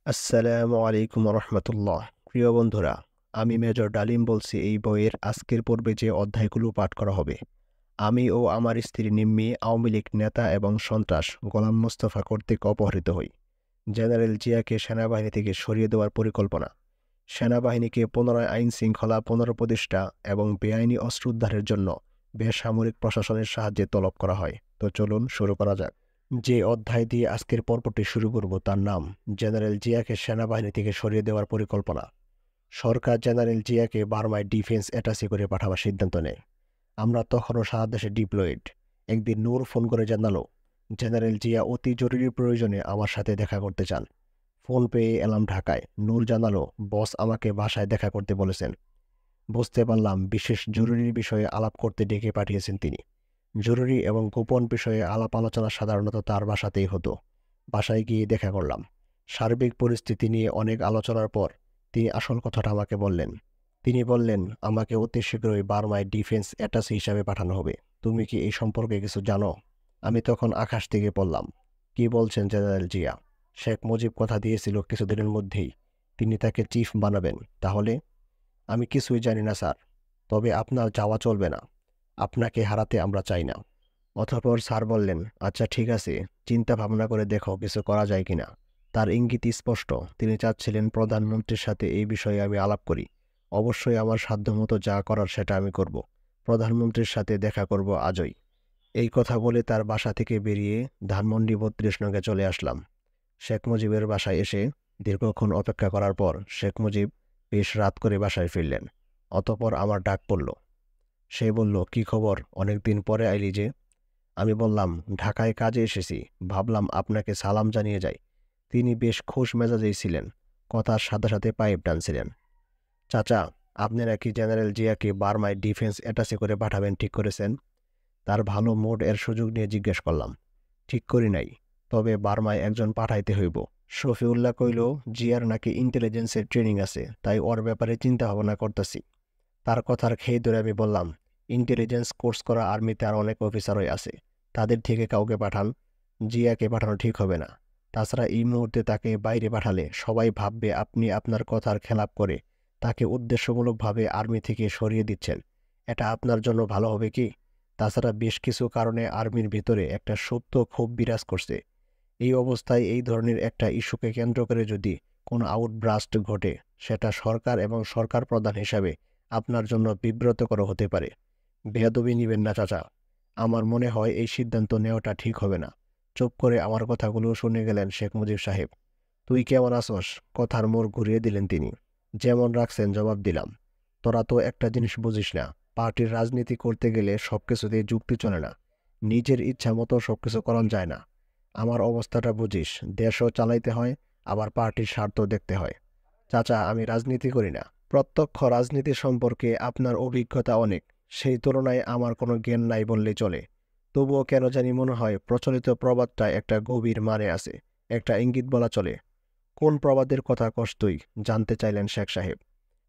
আসসালামু আলাইকুম রহমতুল্লাহ। প্রিয় বন্ধুরা, আমি মেজর ডালিম বলছি। এই বইয়ের আজকের পর্বে যে অধ্যায়গুলো পাঠ করা হবে, আমি ও আমার স্ত্রী নিম্মি আওয়ামী লীগ নেতা এবং সন্ত্রাস গোলাম মোস্তফা কর্তৃক অপহৃত হই। জেনারেল জিয়াকে সেনাবাহিনী থেকে সরিয়ে দেওয়ার পরিকল্পনা। সেনাবাহিনীকে পুনরায় আইন শৃঙ্খলা পুনঃপ্রতিষ্ঠা এবং বেআইনি অস্ত্র উদ্ধারের জন্য বেসামরিক প্রশাসনের সাহায্যে তলব করা হয়। তো চলুন শুরু করা যাক। যে অধ্যায় দিয়ে আজকের পর্বটি শুরু করব তার নাম জেনারেল জিয়াকে সেনাবাহিনী থেকে সরিয়ে দেওয়ার পরিকল্পনা। সরকার জেনারেল জিয়াকে বার্মায় ডিফেন্স অ্যাটাচি করে পাঠাবার সিদ্ধান্ত নেয়। আমরা তখনও সারা দেশে ডিপ্লয়েড। একদিন নূর ফোন করে জানালো, জেনারেল জিয়া অতি জরুরি প্রয়োজনে আমার সাথে দেখা করতে চান। ফোন পেয়ে এলাম ঢাকায়। নূর জানালো, বস আমাকে বাসায় দেখা করতে বলেছেন। বুঝতে পারলাম বিশেষ জরুরি বিষয়ে আলাপ করতে ডেকে পাঠিয়েছেন তিনি। জরুরি এবং গোপন বিষয়ে আলাপ আলোচনা সাধারণত তার বাসাতেই হতো। বাসায় গিয়ে দেখা করলাম। সার্বিক পরিস্থিতি নিয়ে অনেক আলোচনার পর তিনি আসল কথাটা আমাকে বললেন। তিনি বললেন, আমাকে অতি শীঘ্রই বার্মায় ডিফেন্স অ্যাটাচি হিসাবে পাঠানো হবে। তুমি কি এই সম্পর্কে কিছু জানো? আমি তখন আকাশ থেকে পড়লাম। কি বলছেন জেনারেল জিয়া? শেখ মুজিব কথা দিয়েছিল কিছুদিনের মধ্যেই তিনি তাকে চিফ বানাবেন। তাহলে? আমি কিছুই জানি না স্যার, তবে আপনার যাওয়া চলবে না। আপনাকে হারাতে আমরা চাই না। অতঃপর স্যার বললেন, আচ্ছা ঠিক আছে, চিন্তা ভাবনা করে দেখো কিছু করা যায় কিনা। তার ইঙ্গিত স্পষ্ট, তিনি চাচ্ছিলেন প্রধানমন্ত্রীর সাথে এই বিষয়ে আমি আলাপ করি। অবশ্যই আমার সাধ্যমতো যা করার সেটা আমি করব। প্রধানমন্ত্রীর সাথে দেখা করব আজই। এই কথা বলে তার বাসা থেকে বেরিয়ে ধানমন্ডি ৩২ নগে চলে আসলাম। শেখ মুজিবের বাসায় এসে দীর্ঘক্ষণ অপেক্ষা করার পর শেখ মুজিব বেশ রাত করে বাসায় ফিরলেন। অতঃপর আমার ডাক পড়ল। সে বলল, কি খবর, অনেকদিন পরে আইলি যে? আমি বললাম, ঢাকায় কাজে এসেছি, ভাবলাম আপনাকে সালাম জানিয়ে যাই। তিনি বেশ খুশ মেজাজেই ছিলেন, কথার সাথে সাথে পাইপ টানছিলেন। চাচা, আপনি নাকি জেনারেল জিয়াকে বার্মায় ডিফেন্স অ্যাটাচি করে পাঠাবেন ঠিক করেছেন? তার ভালো মুড এর সুযোগ নিয়ে জিজ্ঞেস করলাম। ঠিক করি নাই, তবে বার্মায় একজন পাঠাইতে হইব। শফিউল্লাহ কইল, জিয়ার নাকি ইন্টেলিজেন্সের ট্রেনিং আছে, তাই ওর ব্যাপারে চিন্তা ভাবনা করতেছি। তার কথার খেই ধরে আমি বললাম, ইন্টেলিজেন্স কোর্স করা আর্মিতে আর অনেক অফিসারই আছে, তাদের থেকে কাউকে পাঠান। জিয়াকে পাঠানো ঠিক হবে না। তাছাড়া এই মুহূর্তে তাকে বাইরে পাঠালে সবাই ভাববে আপনি আপনার কথার খেলাপ করে তাকে উদ্দেশ্যমূলকভাবে আর্মি থেকে সরিয়ে দিচ্ছেন। এটা আপনার জন্য ভালো হবে কি? তাছাড়া বেশ কিছু কারণে আর্মির ভিতরে একটা সুপ্ত ক্ষোভ বিরাজ করছে। এই অবস্থায় এই ধরনের একটা ইস্যুকে কেন্দ্র করে যদি কোনো আউটব্রাস্ট ঘটে, সেটা সরকার এবং সরকার প্রধান হিসাবে আপনার জন্য বিব্রতকর হতে পারে। বেয়াদবি নিবেন না চাচা। আমার মনে হয় এই সিদ্ধান্ত নেওয়াটা ঠিক হবে না। চুপ করে আমার কথাগুলো শুনে গেলেন শেখ মুজিব সাহেব। তুই কেমন আছস? কথার মোড় ঘুরিয়ে দিলেন তিনি। যেমন রাখছেন জবাব দিলাম। তোরা তো একটা জিনিস বুঝিস না, পার্টির রাজনীতি করতে গেলে সবকিছুতেই যুক্তি চলে না। নিজের ইচ্ছা মতো সবকিছু করান যায় না। আমার অবস্থাটা বুঝিস, দেশও চালাইতে হয়, আবার পার্টির স্বার্থ দেখতে হয়। চাচা, আমি রাজনীতি করি না। প্রত্যক্ষ রাজনীতি সম্পর্কে আপনার অভিজ্ঞতা অনেক, সেই তুলনায় আমার কোনো জ্ঞান নাই বললেই চলে। তবুও কেন জানি মনে হয় প্রচলিত প্রবাদটায় একটা গভীর মানে আছে, একটা ইঙ্গিত বলা চলে। কোন প্রবাদের কথা কস তুই? জানতে চাইলেন শেখ সাহেব।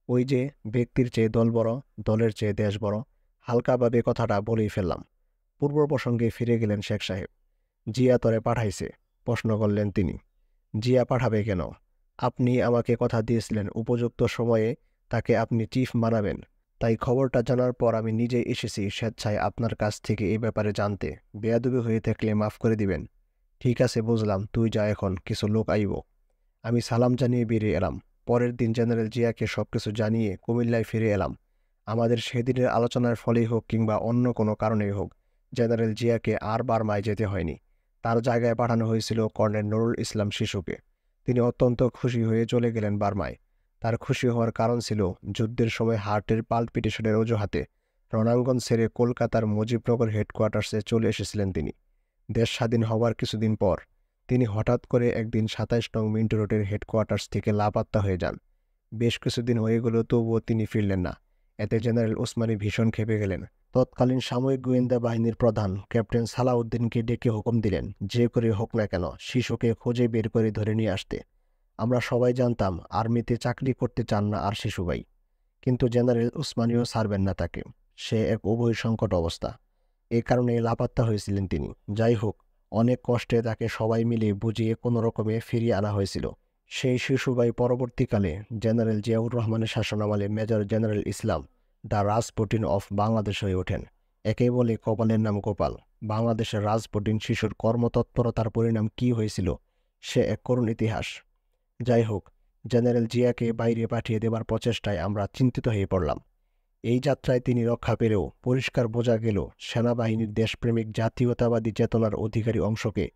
ওই যে, ব্যক্তির চেয়ে দল বড়, দলের চেয়ে দেশ বড়। হালকাভাবে কথাটা বলেই ফেললাম। পূর্ব প্রসঙ্গে ফিরে গেলেন শেখ সাহেব। জিয়া তরে পাঠাইছে? প্রশ্ন করলেন তিনি। জিয়া পাঠাবে কেন? আপনি আমাকে কথা দিয়েছিলেন উপযুক্ত সময়ে তাকে আপনি চিফ বানাবেন। তাই খবরটা জানার পর আমি নিজেই এসেছি স্বেচ্ছায় আপনার কাছ থেকে এই ব্যাপারে জানতে। বেয়াদবি হয়ে থাকলে মাফ করে দিবেন। ঠিক আছে, বুঝলাম, তুই যা, এখন কিছু লোক আইব। আমি সালাম জানিয়ে বেরিয়ে এলাম। পরের দিন জেনারেল জিয়াকে সবকিছু জানিয়ে কুমিল্লায় ফিরে এলাম। আমাদের সেদিনের আলোচনার ফলেই হোক কিংবা অন্য কোনো কারণেই হোক, জেনারেল জিয়াকে আর বার্মায় যেতে হয়নি। তার জায়গায় পাঠানো হয়েছিল কর্নেল নুরুল ইসলাম শিশুকে। তিনি অত্যন্ত খুশি হয়ে চলে গেলেন বার্মায়। তার খুশি হওয়ার কারণ ছিল, যুদ্ধের সময় হার্টের পালপিটেশনের অজুহাতে রণাঙ্গন ছেড়ে কলকাতার মুজিবনগর হেডকোয়ার্টার্সে চলে এসেছিলেন তিনি। দেশ স্বাধীন হওয়ার কিছুদিন পর তিনি হঠাৎ করে একদিন ২৭ নং মিন্টো রোডের হেডকোয়ার্টার্স থেকে লাপাত্তা হয়ে যান। বেশ কিছুদিন হয়ে গেল, তবুও তিনি ফিরলেন না। এতে জেনারেল ওসমানী ভীষণ ক্ষেপে গেলেন। তৎকালীন সামরিক গোয়েন্দা বাহিনীর প্রধান ক্যাপ্টেন সালাউদ্দিনকে ডেকে হুকুম দিলেন, যে করে হোক না কেন শিশুকে খুঁজে বের করে ধরে নিয়ে আসতে। আমরা সবাই জানতাম আর্মিতে চাকরি করতে চান না আর শিশুভাই, কিন্তু জেনারেল ওসমানীও ছাড়বেন না তাকে। সে এক উভয় সংকট অবস্থা। এ কারণে লাপাত্তা হয়েছিলেন তিনি। যাই হোক, অনেক কষ্টে তাকে সবাই মিলে বুঝিয়ে কোনো রকমে ফিরিয়ে আনা হয়েছিল। সেই শিশুবাই পরবর্তীকালে জেনারেল জিয়াউর রহমানের শাসনামলে major general Islam the Rasputin of Bangladesh হয়ে ওঠেন। একেই বলে কপালের নাম গোপাল। বাংলাদেশের রাজপুটিন শিশুর কর্মতৎপরতার পরিণাম কী হয়েছিল সে এক করুণ ইতিহাস। যাই হোক, জেনারেল জিয়াকে বাইরে পাঠিয়ে দেবার প্রচেষ্টায় আমরা চিন্তিত হয়ে পড়লাম। এই যাত্রায় তিনি রক্ষা পেলেও পরিষ্কার বোঝা গেল সেনাবাহিনীর দেশপ্রেমিক জাতীয়তাবাদী চেতনার অধিকারী অংশকে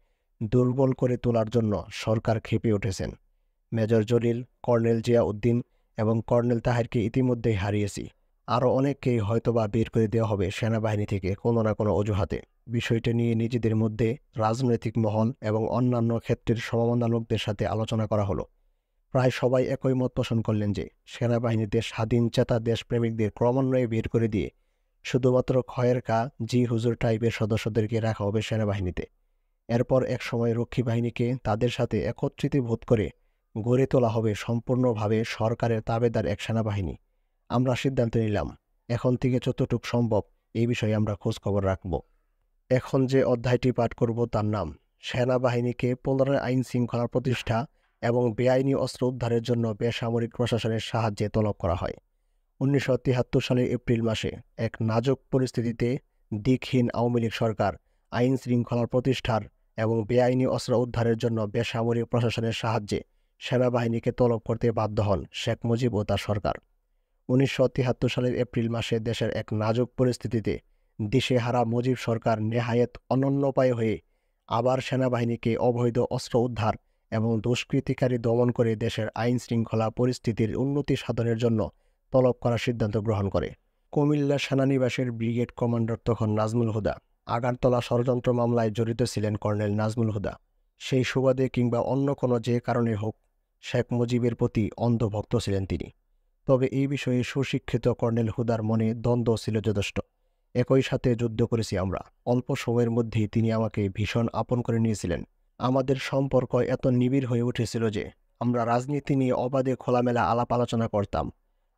দুর্বল করে তোলার জন্য সরকার ক্ষেপে উঠেছেন। মেজর জলিল, কর্নেল জিয়া উদ্দিন এবং কর্নেল তাহেরকে ইতিমধ্যেই হারিয়েছি। আরও অনেককেই হয়তোবা বের করে দেওয়া হবে সেনাবাহিনী থেকে কোনো না কোনো অজুহাতে। বিষয়টি নিয়ে নিজেদের মধ্যে রাজনৈতিক মহল এবং অন্যান্য ক্ষেত্রের সমমনা লোকদের সাথে আলোচনা করা হলো। প্রায় সবাই একই মত পোষণ করলেন যে সেনাবাহিনীতে স্বাধীন চেতা দেশপ্রেমিকদের ক্রমান্বয়ে বের করে দিয়ে শুধুমাত্র খয়ের কা জি হুজুর টাইপের সদস্যদেরকে রাখা হবে সেনাবাহিনীতে। এরপর একসময় রক্ষী বাহিনীকে তাদের সাথে একত্রিতভূত করে গড়ে তোলা হবে সম্পূর্ণভাবে সরকারের তাবেদার এক সেনাবাহিনী। আমরা সিদ্ধান্ত নিলাম, এখন থেকে যতটুকু সম্ভব এই বিষয়ে আমরা খোঁজখবর রাখব। এখন যে অধ্যায়টি পাঠ করব তার নাম সেনাবাহিনীকে পুনরায় আইন শৃঙ্খলা প্রতিষ্ঠা এবং বেআইনি অস্ত্র উদ্ধারের জন্য বেসামরিক প্রশাসনের সাহায্যে তলব করা হয়। 1973 সালের এপ্রিল মাসে এক নাজুক পরিস্থিতিতে দিকহীন আওয়ামী লীগ সরকার আইন শৃঙ্খলার প্রতিষ্ঠার এবং বেআইনি অস্ত্র উদ্ধারের জন্য বেসামরিক প্রশাসনের সাহায্যে সেনাবাহিনীকে তলব করতে বাধ্য হন শেখ মুজিব ও তার সরকার। 1973 সালের এপ্রিল মাসে দেশের এক নাজুক পরিস্থিতিতে দিশেহারা মুজিব সরকার নেহায়েত অনন্যোপায় হয়ে আবার সেনাবাহিনীকে অবৈধ অস্ত্র উদ্ধার এবং দুষ্কৃতিকারী দমন করে দেশের আইন শৃঙ্খলা পরিস্থিতির উন্নতি সাধনের জন্য তলব করার সিদ্ধান্ত গ্রহণ করে। কুমিল্লা সেনানিবাসের ব্রিগেড কমান্ডার তখন নাজমুল হুদা। আগারতলা ষড়যন্ত্র মামলায় জড়িত ছিলেন কর্নেল নাজমুল হুদা। সেই সুবাদে কিংবা অন্য কোনো যে কারণে হোক শেখ মুজিবের প্রতি অন্ধভক্ত ছিলেন তিনি। তবে এই বিষয়ে সুশিক্ষিত কর্নেল হুদার মনে দ্বন্দ্ব ছিল যথেষ্ট। একই সাথে যুদ্ধ করেছি আমরা। অল্প সময়ের মধ্যেই তিনি আমাকে ভীষণ আপন করে নিয়েছিলেন। আমাদের সম্পর্ক এত নিবিড় হয়ে উঠেছিল যে আমরা রাজনীতি নিয়ে অবাধে খোলামেলা আলাপ আলোচনা করতাম।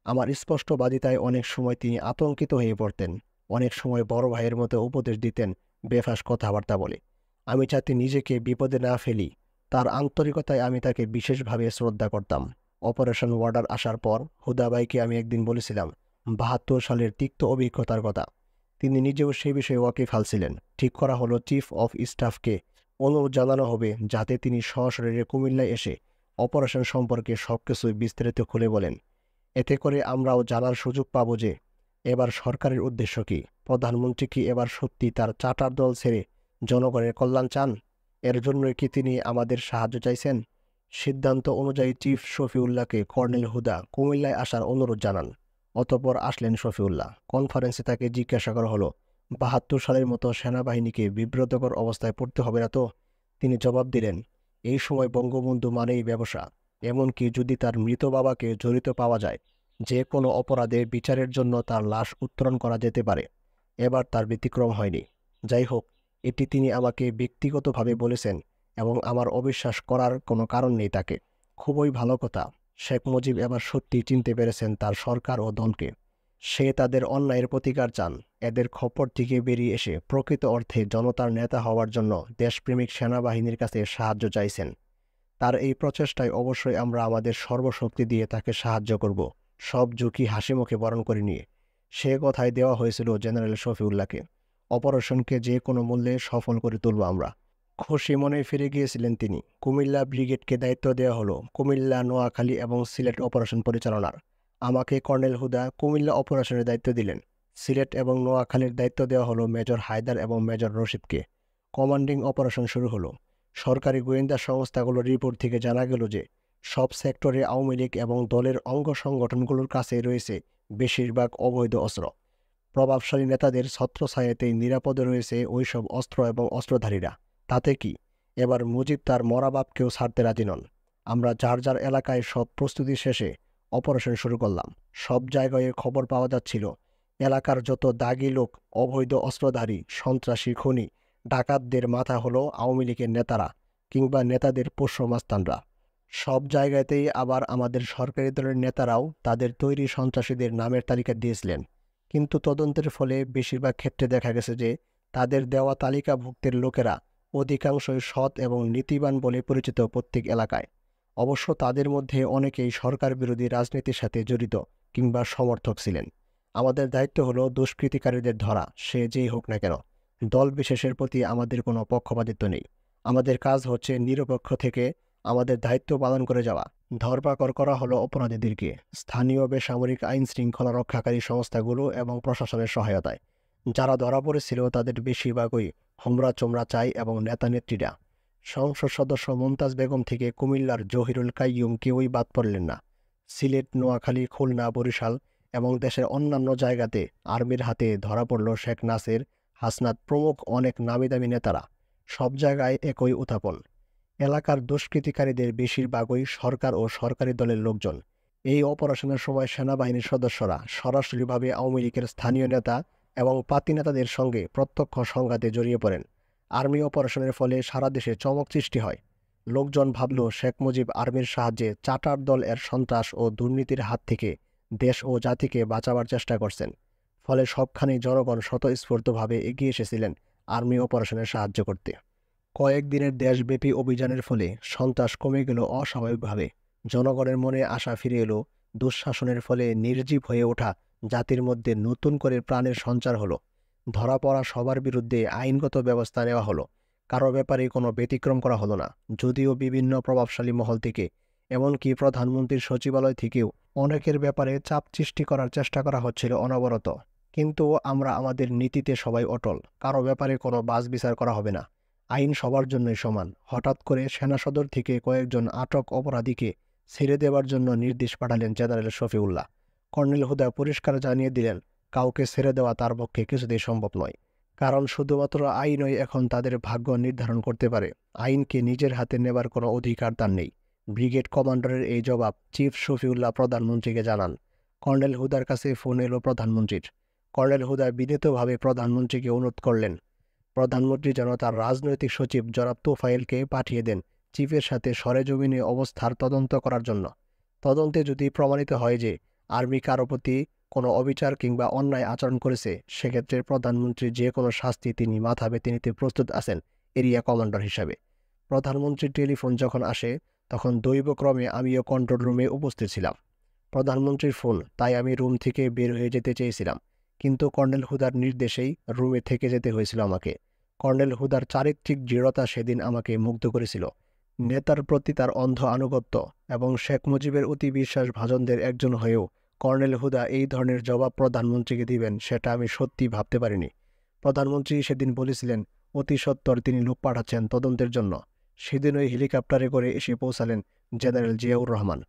আমার স্পষ্টবাদিতায় অনেক সময় তিনি আতঙ্কিত হয়ে পড়তেন। অনেক সময় বড় ভাইয়ের মতো উপদেশ দিতেন বেফাঁস কথাবার্তা বলে। আমি যাতে নিজেকে বিপদে না ফেলি তার আন্তরিকতায় আমি তাকে বিশেষভাবে শ্রদ্ধা করতাম। অপারেশন ওয়ার্ডার আসার পর হুদাবাইকে আমি একদিন বলেছিলাম 72 সালের তিক্ত অভিজ্ঞতার কথা। তিনি নিজেও সেই বিষয়ে ওয়াকিবহাল ছিলেন। ঠিক করা হলো চিফ অফ স্টাফকে অনুরোধ জানানো হবে যাতে তিনি সশরীরে কুমিল্লায় এসে অপারেশন সম্পর্কে সবকিছু বিস্তারিত খুলে বলেন। এতে করে আমরাও জানার সুযোগ পাব যে এবার সরকারের উদ্দেশ্য কী। প্রধানমন্ত্রী কি এবার সত্যি তার চাটার দল ছেড়ে জনগণের কল্যাণ চান? এর জন্যই কি তিনি আমাদের সাহায্য চাইছেন? সিদ্ধান্ত অনুযায়ী চিফ শফিউল্লাহকে কর্নেল হুদা কুমিল্লায় আসার অনুরোধ জানান। অতঃপর আসলেন শফিউল্লাহ। কনফারেন্সে তাকে জিজ্ঞাসা করা হলো 72 সালের মতো সেনাবাহিনীকে বিব্রতকর অবস্থায় পড়তে হবে না তো? তিনি জবাব দিলেন, এই সময় বঙ্গবন্ধু মানেই ব্যবসা। এমনকি যদি তার মৃত বাবাকে জড়িত পাওয়া যায় যে কোনো অপরাধে বিচারের জন্য তার লাশ উত্তোলন করা যেতে পারে। এবার তার ব্যতিক্রম হয়নি। যাই হোক, এটি তিনি আমাকে ব্যক্তিগতভাবে বলেছেন এবং আমার অবিশ্বাস করার কোনো কারণ নেই তাকে। খুবই ভালো কথা। শেখ মুজিব এবার সত্যি চিনতে পেরেছেন তার সরকার ও দলকে। সে তাদের অন্যায়ের প্রতিকার চান। এদের খপ্পর থেকে বেরিয়ে এসে প্রকৃত অর্থে জনতার নেতা হওয়ার জন্য দেশপ্রেমিক সেনাবাহিনীর কাছে সাহায্য চাইছেন। তার এই প্রচেষ্টায় অবশ্যই আমরা আমাদের সর্বশক্তি দিয়ে তাকে সাহায্য করব, সব ঝুঁকি হাসিমুখে বরণ করে নিয়ে। সে কথাই দেওয়া হয়েছিল জেনারেল শফিউল্লাহকে। অপারেশনকে যে কোনো মূল্যে সফল করে তুলব আমরা। খুশি মনে ফিরে গিয়েছিলেন তিনি। কুমিল্লা ব্রিগেডকে দায়িত্ব দেওয়া হলো কুমিল্লা, নোয়াখালী এবং সিলেট অপারেশন পরিচালনার। আমাকে কর্নেল হুদা কুমিল্লা অপারেশনের দায়িত্ব দিলেন। সিলেট এবং নোয়াখালীর দায়িত্ব দেওয়া হলো মেজর হায়দার এবং মেজর রশিদকে। কমান্ডিং অপারেশন শুরু হলো। সরকারি গোয়েন্দা সংস্থাগুলোর রিপোর্ট থেকে জানা গেল যে সব সেক্টরে আওয়ামী লীগ এবং দলের অঙ্গ সংগঠনগুলোর কাছে রয়েছে বেশিরভাগ অবৈধ অস্ত্র। প্রভাবশালী নেতাদের ছত্রছায়াতেই নিরাপদে রয়েছে ওইসব অস্ত্র এবং অস্ত্রধারীরা। তাতে কি, এবার মুজিব তার মরা বাপকেও ছাড়তে রাজি নন। আমরা যার যার এলাকায় সব প্রস্তুতি শেষে অপারেশন শুরু করলাম। সব জায়গায় খবর পাওয়া যাচ্ছিল এলাকার যত দাগি লোক, অবৈধ অস্ত্রধারী, সন্ত্রাসী, খুনি, ডাকাতদের মাথা হলো আওয়ামী লীগের নেতারা কিংবা নেতাদের পোষ্যমাস্তানরা। সব জায়গাতেই আবার আমাদের সরকারি দলের নেতারাও তাদের তৈরি সন্ত্রাসীদের নামের তালিকা দিয়েছিলেন। কিন্তু তদন্তের ফলে বেশিরভাগ ক্ষেত্রে দেখা গেছে যে তাদের দেওয়া তালিকাভুক্তের লোকেরা অধিকাংশই সৎ এবং নীতিবান বলে পরিচিত প্রত্যেক এলাকায়। অবশ্য তাদের মধ্যে অনেকেই সরকার বিরোধী রাজনীতির সাথে জড়িত কিংবা সমর্থক ছিলেন। আমাদের দায়িত্ব হলো দুষ্কৃতিকারীদের ধরা, সে যেই হোক না কেন। দল বিশেষের প্রতি আমাদের কোনো পক্ষপাতিত্ব নেই। আমাদের কাজ হচ্ছে নিরপেক্ষ থেকে আমাদের দায়িত্ব পালন করে যাওয়া। ধরপাকড় করা হলো অপরাধীদেরকে স্থানীয় বেসামরিক আইন শৃঙ্খলা রক্ষাকারী সংস্থাগুলো এবং প্রশাসনের সহায়তায়। যারা ধরা পড়েছিল তাদের বেশিরভাগই হোমরা চোমরা চাই এবং নেতা নেত্রীরা। সংসদ সদস্য মুমতাজ বেগম থেকে কুমিল্লার জহিরুল কাইয়ুম কেউই বাদ পড়লেন না। সিলেট, নোয়াখালী, খুলনা, বরিশাল এবং দেশের অন্যান্য জায়গাতে আর্মির হাতে ধরা পড়ল শেখ নাসির, হাসনাত প্রমুখ অনেক নামিদামি নেতারা। সব জায়গায় একই উত্থাপন। এলাকার দুষ্কৃতিকারীদের বেশিরভাগই সরকার ও সরকারি দলের লোকজন। এই অপারেশনের সময় সেনাবাহিনীর সদস্যরা সরাসরিভাবে আওয়ামী লীগের স্থানীয় নেতা এবং পাতি নেতাদের সঙ্গে প্রত্যক্ষ সংঘাতে জড়িয়ে পড়েন। আর্মি অপারেশনের ফলে সারা দেশে চমক সৃষ্টি হয়। লোকজন ভাবল শেখ মুজিব আর্মির সাহায্যে চাটার দল এর সন্ত্রাস ও দুর্নীতির হাত থেকে দেশ ও জাতিকে বাঁচাবার চেষ্টা করছেন। ফলে সবখানেই জনগণ স্বতঃস্ফূর্তভাবে এগিয়ে এসেছিলেন আর্মি অপারেশনে সাহায্য করতে। কয়েকদিনের দেশব্যাপী অভিযানের ফলে সন্ত্রাস কমে গেল অস্বাভাবিকভাবে। জনগণের মনে আশা ফিরে এলো। দুঃশাসনের ফলে নির্জীব হয়ে ওঠা জাতির মধ্যে নতুন করে প্রাণের সঞ্চার হলো। ধরা পড়া সবার বিরুদ্ধে আইনগত ব্যবস্থা নেওয়া হলো। কারো ব্যাপারে কোনো ব্যতিক্রম করা হলো না। যদিও বিভিন্ন প্রভাবশালী মহল থেকে, এমনকি প্রধানমন্ত্রীর সচিবালয় থেকেও অনেকের ব্যাপারে চাপ সৃষ্টি করার চেষ্টা করা হচ্ছিল অনবরত। কিন্তু আমরা আমাদের নীতিতে সবাই অটল। কারো ব্যাপারে কোনো বাছবিচার করা হবে না। আইন সবার জন্যই সমান। হঠাৎ করে সেনা সদর থেকে কয়েকজন আটক অপরাধীকে ছেড়ে দেওয়ার জন্য নির্দেশ পাঠালেন জেনারেল শফিউল্লাহ। কর্নেল হুদা পরিষ্কার জানিয়ে দিলেন, কাউকে ছেড়ে দেওয়া তার পক্ষে কিছুতেই সম্ভব নয়। কারণ শুধুমাত্র আইনই এখন তাদের ভাগ্য নির্ধারণ করতে পারে। আইনকে নিজের হাতে নেবার কোনো অধিকার তার নেই। ব্রিগেড কমান্ডারের এই জবাব চিফ শফিউল্লাহ প্রধানমন্ত্রীকে জানান। কর্নেল হুদার কাছে ফোন এলো প্রধানমন্ত্রীর। কর্নেল হুদা বিনীতভাবে প্রধানমন্ত্রীকে অনুরোধ করলেন প্রধানমন্ত্রী যেন তার রাজনৈতিক সচিব জনাব তোফায়েলকে পাঠিয়ে দেন চিফের সাথে সরেজমিনে অবস্থার তদন্ত করার জন্য। তদন্তে যদি প্রমাণিত হয় যে আর্মি কারো প্রতি কোনো অবিচার কিংবা অন্যায় আচরণ করেছে, সেক্ষেত্রে প্রধানমন্ত্রী যে কোনো শাস্তি তিনি মাথা পেতে নিতে প্রস্তুত আছেন এরিয়া কমান্ডার হিসাবে। প্রধানমন্ত্রীর টেলিফোন যখন আসে তখন দৈবক্রমে আমিও কন্ট্রোল রুমে উপস্থিত ছিলাম। প্রধানমন্ত্রীর ফোন, তাই আমি রুম থেকে বের হয়ে যেতে চেয়েছিলাম, কিন্তু কর্নেল হুদার নির্দেশেই রুমে থেকে যেতে হয়েছিল আমাকে। কর্নেল হুদার চারিত্রিক দৃঢ়তা সেদিন আমাকে মুগ্ধ করেছিল। নেতার প্রতি তার অন্ধ আনুগত্য এবং শেখ মুজিবের অতি বিশ্বাসভাজনদের একজন হয়েও কর্নেল হুদা এই ধরনের জবাব প্রধানমন্ত্রীকে দিবেন সেটা আমি সত্যি ভাবতে পারিনি। প্রধানমন্ত্রী সেদিন বলেছিলেন অতি সত্বর তিনি লোক পাঠাচ্ছেন তদন্তের জন্য। সেদিন ওই হেলিকপ্টারে করে এসে পৌঁছালেন জেনারেল জিয়াউর রহমান।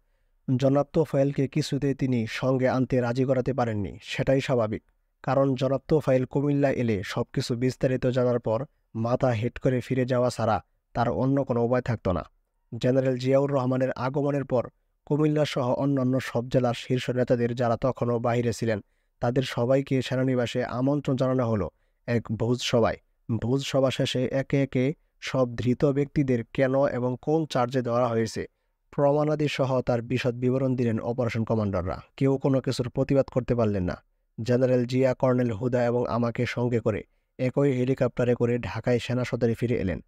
জনাব তোফায়েলকে কিছুতেই তিনি সঙ্গে আনতে রাজি করাতে পারেননি। সেটাই স্বাভাবিক, কারণ জনাব তোফায়েল কুমিল্লা এলে সবকিছু বিস্তারিত জানার পর মাথা হেট করে ফিরে যাওয়া ছাড়া তার অন্য কোনো উপায় থাকত না। জেনারেল জিয়াউর রহমানের আগমনের পর কুমিল্লা সহ অন্যান্য সব জেলার শীর্ষ নেতাদের যারা তখনও বাইরে ছিলেন তাদের সবাইকে সেনানিবাসে আমন্ত্রণ জানানো হলো এক ভোজ সভায়। ভোজ সভা শেষে একে একে সব ধৃত ব্যক্তিদের কেন এবং কোন চার্জে ধরা হয়েছে প্রমাণাদি সহ তার বিশদ বিবরণ দিলেন অপারেশন কমান্ডাররা। কেউ কোনো কিছুর প্রতিবাদ করতে পারলেন না। জেনারেল জিয়া, কর্নেল হুদা এবং আমাকে সঙ্গে করে একই হেলিকপ্টারে করে ঢাকায় সেনা সদরে ফিরে এলেন।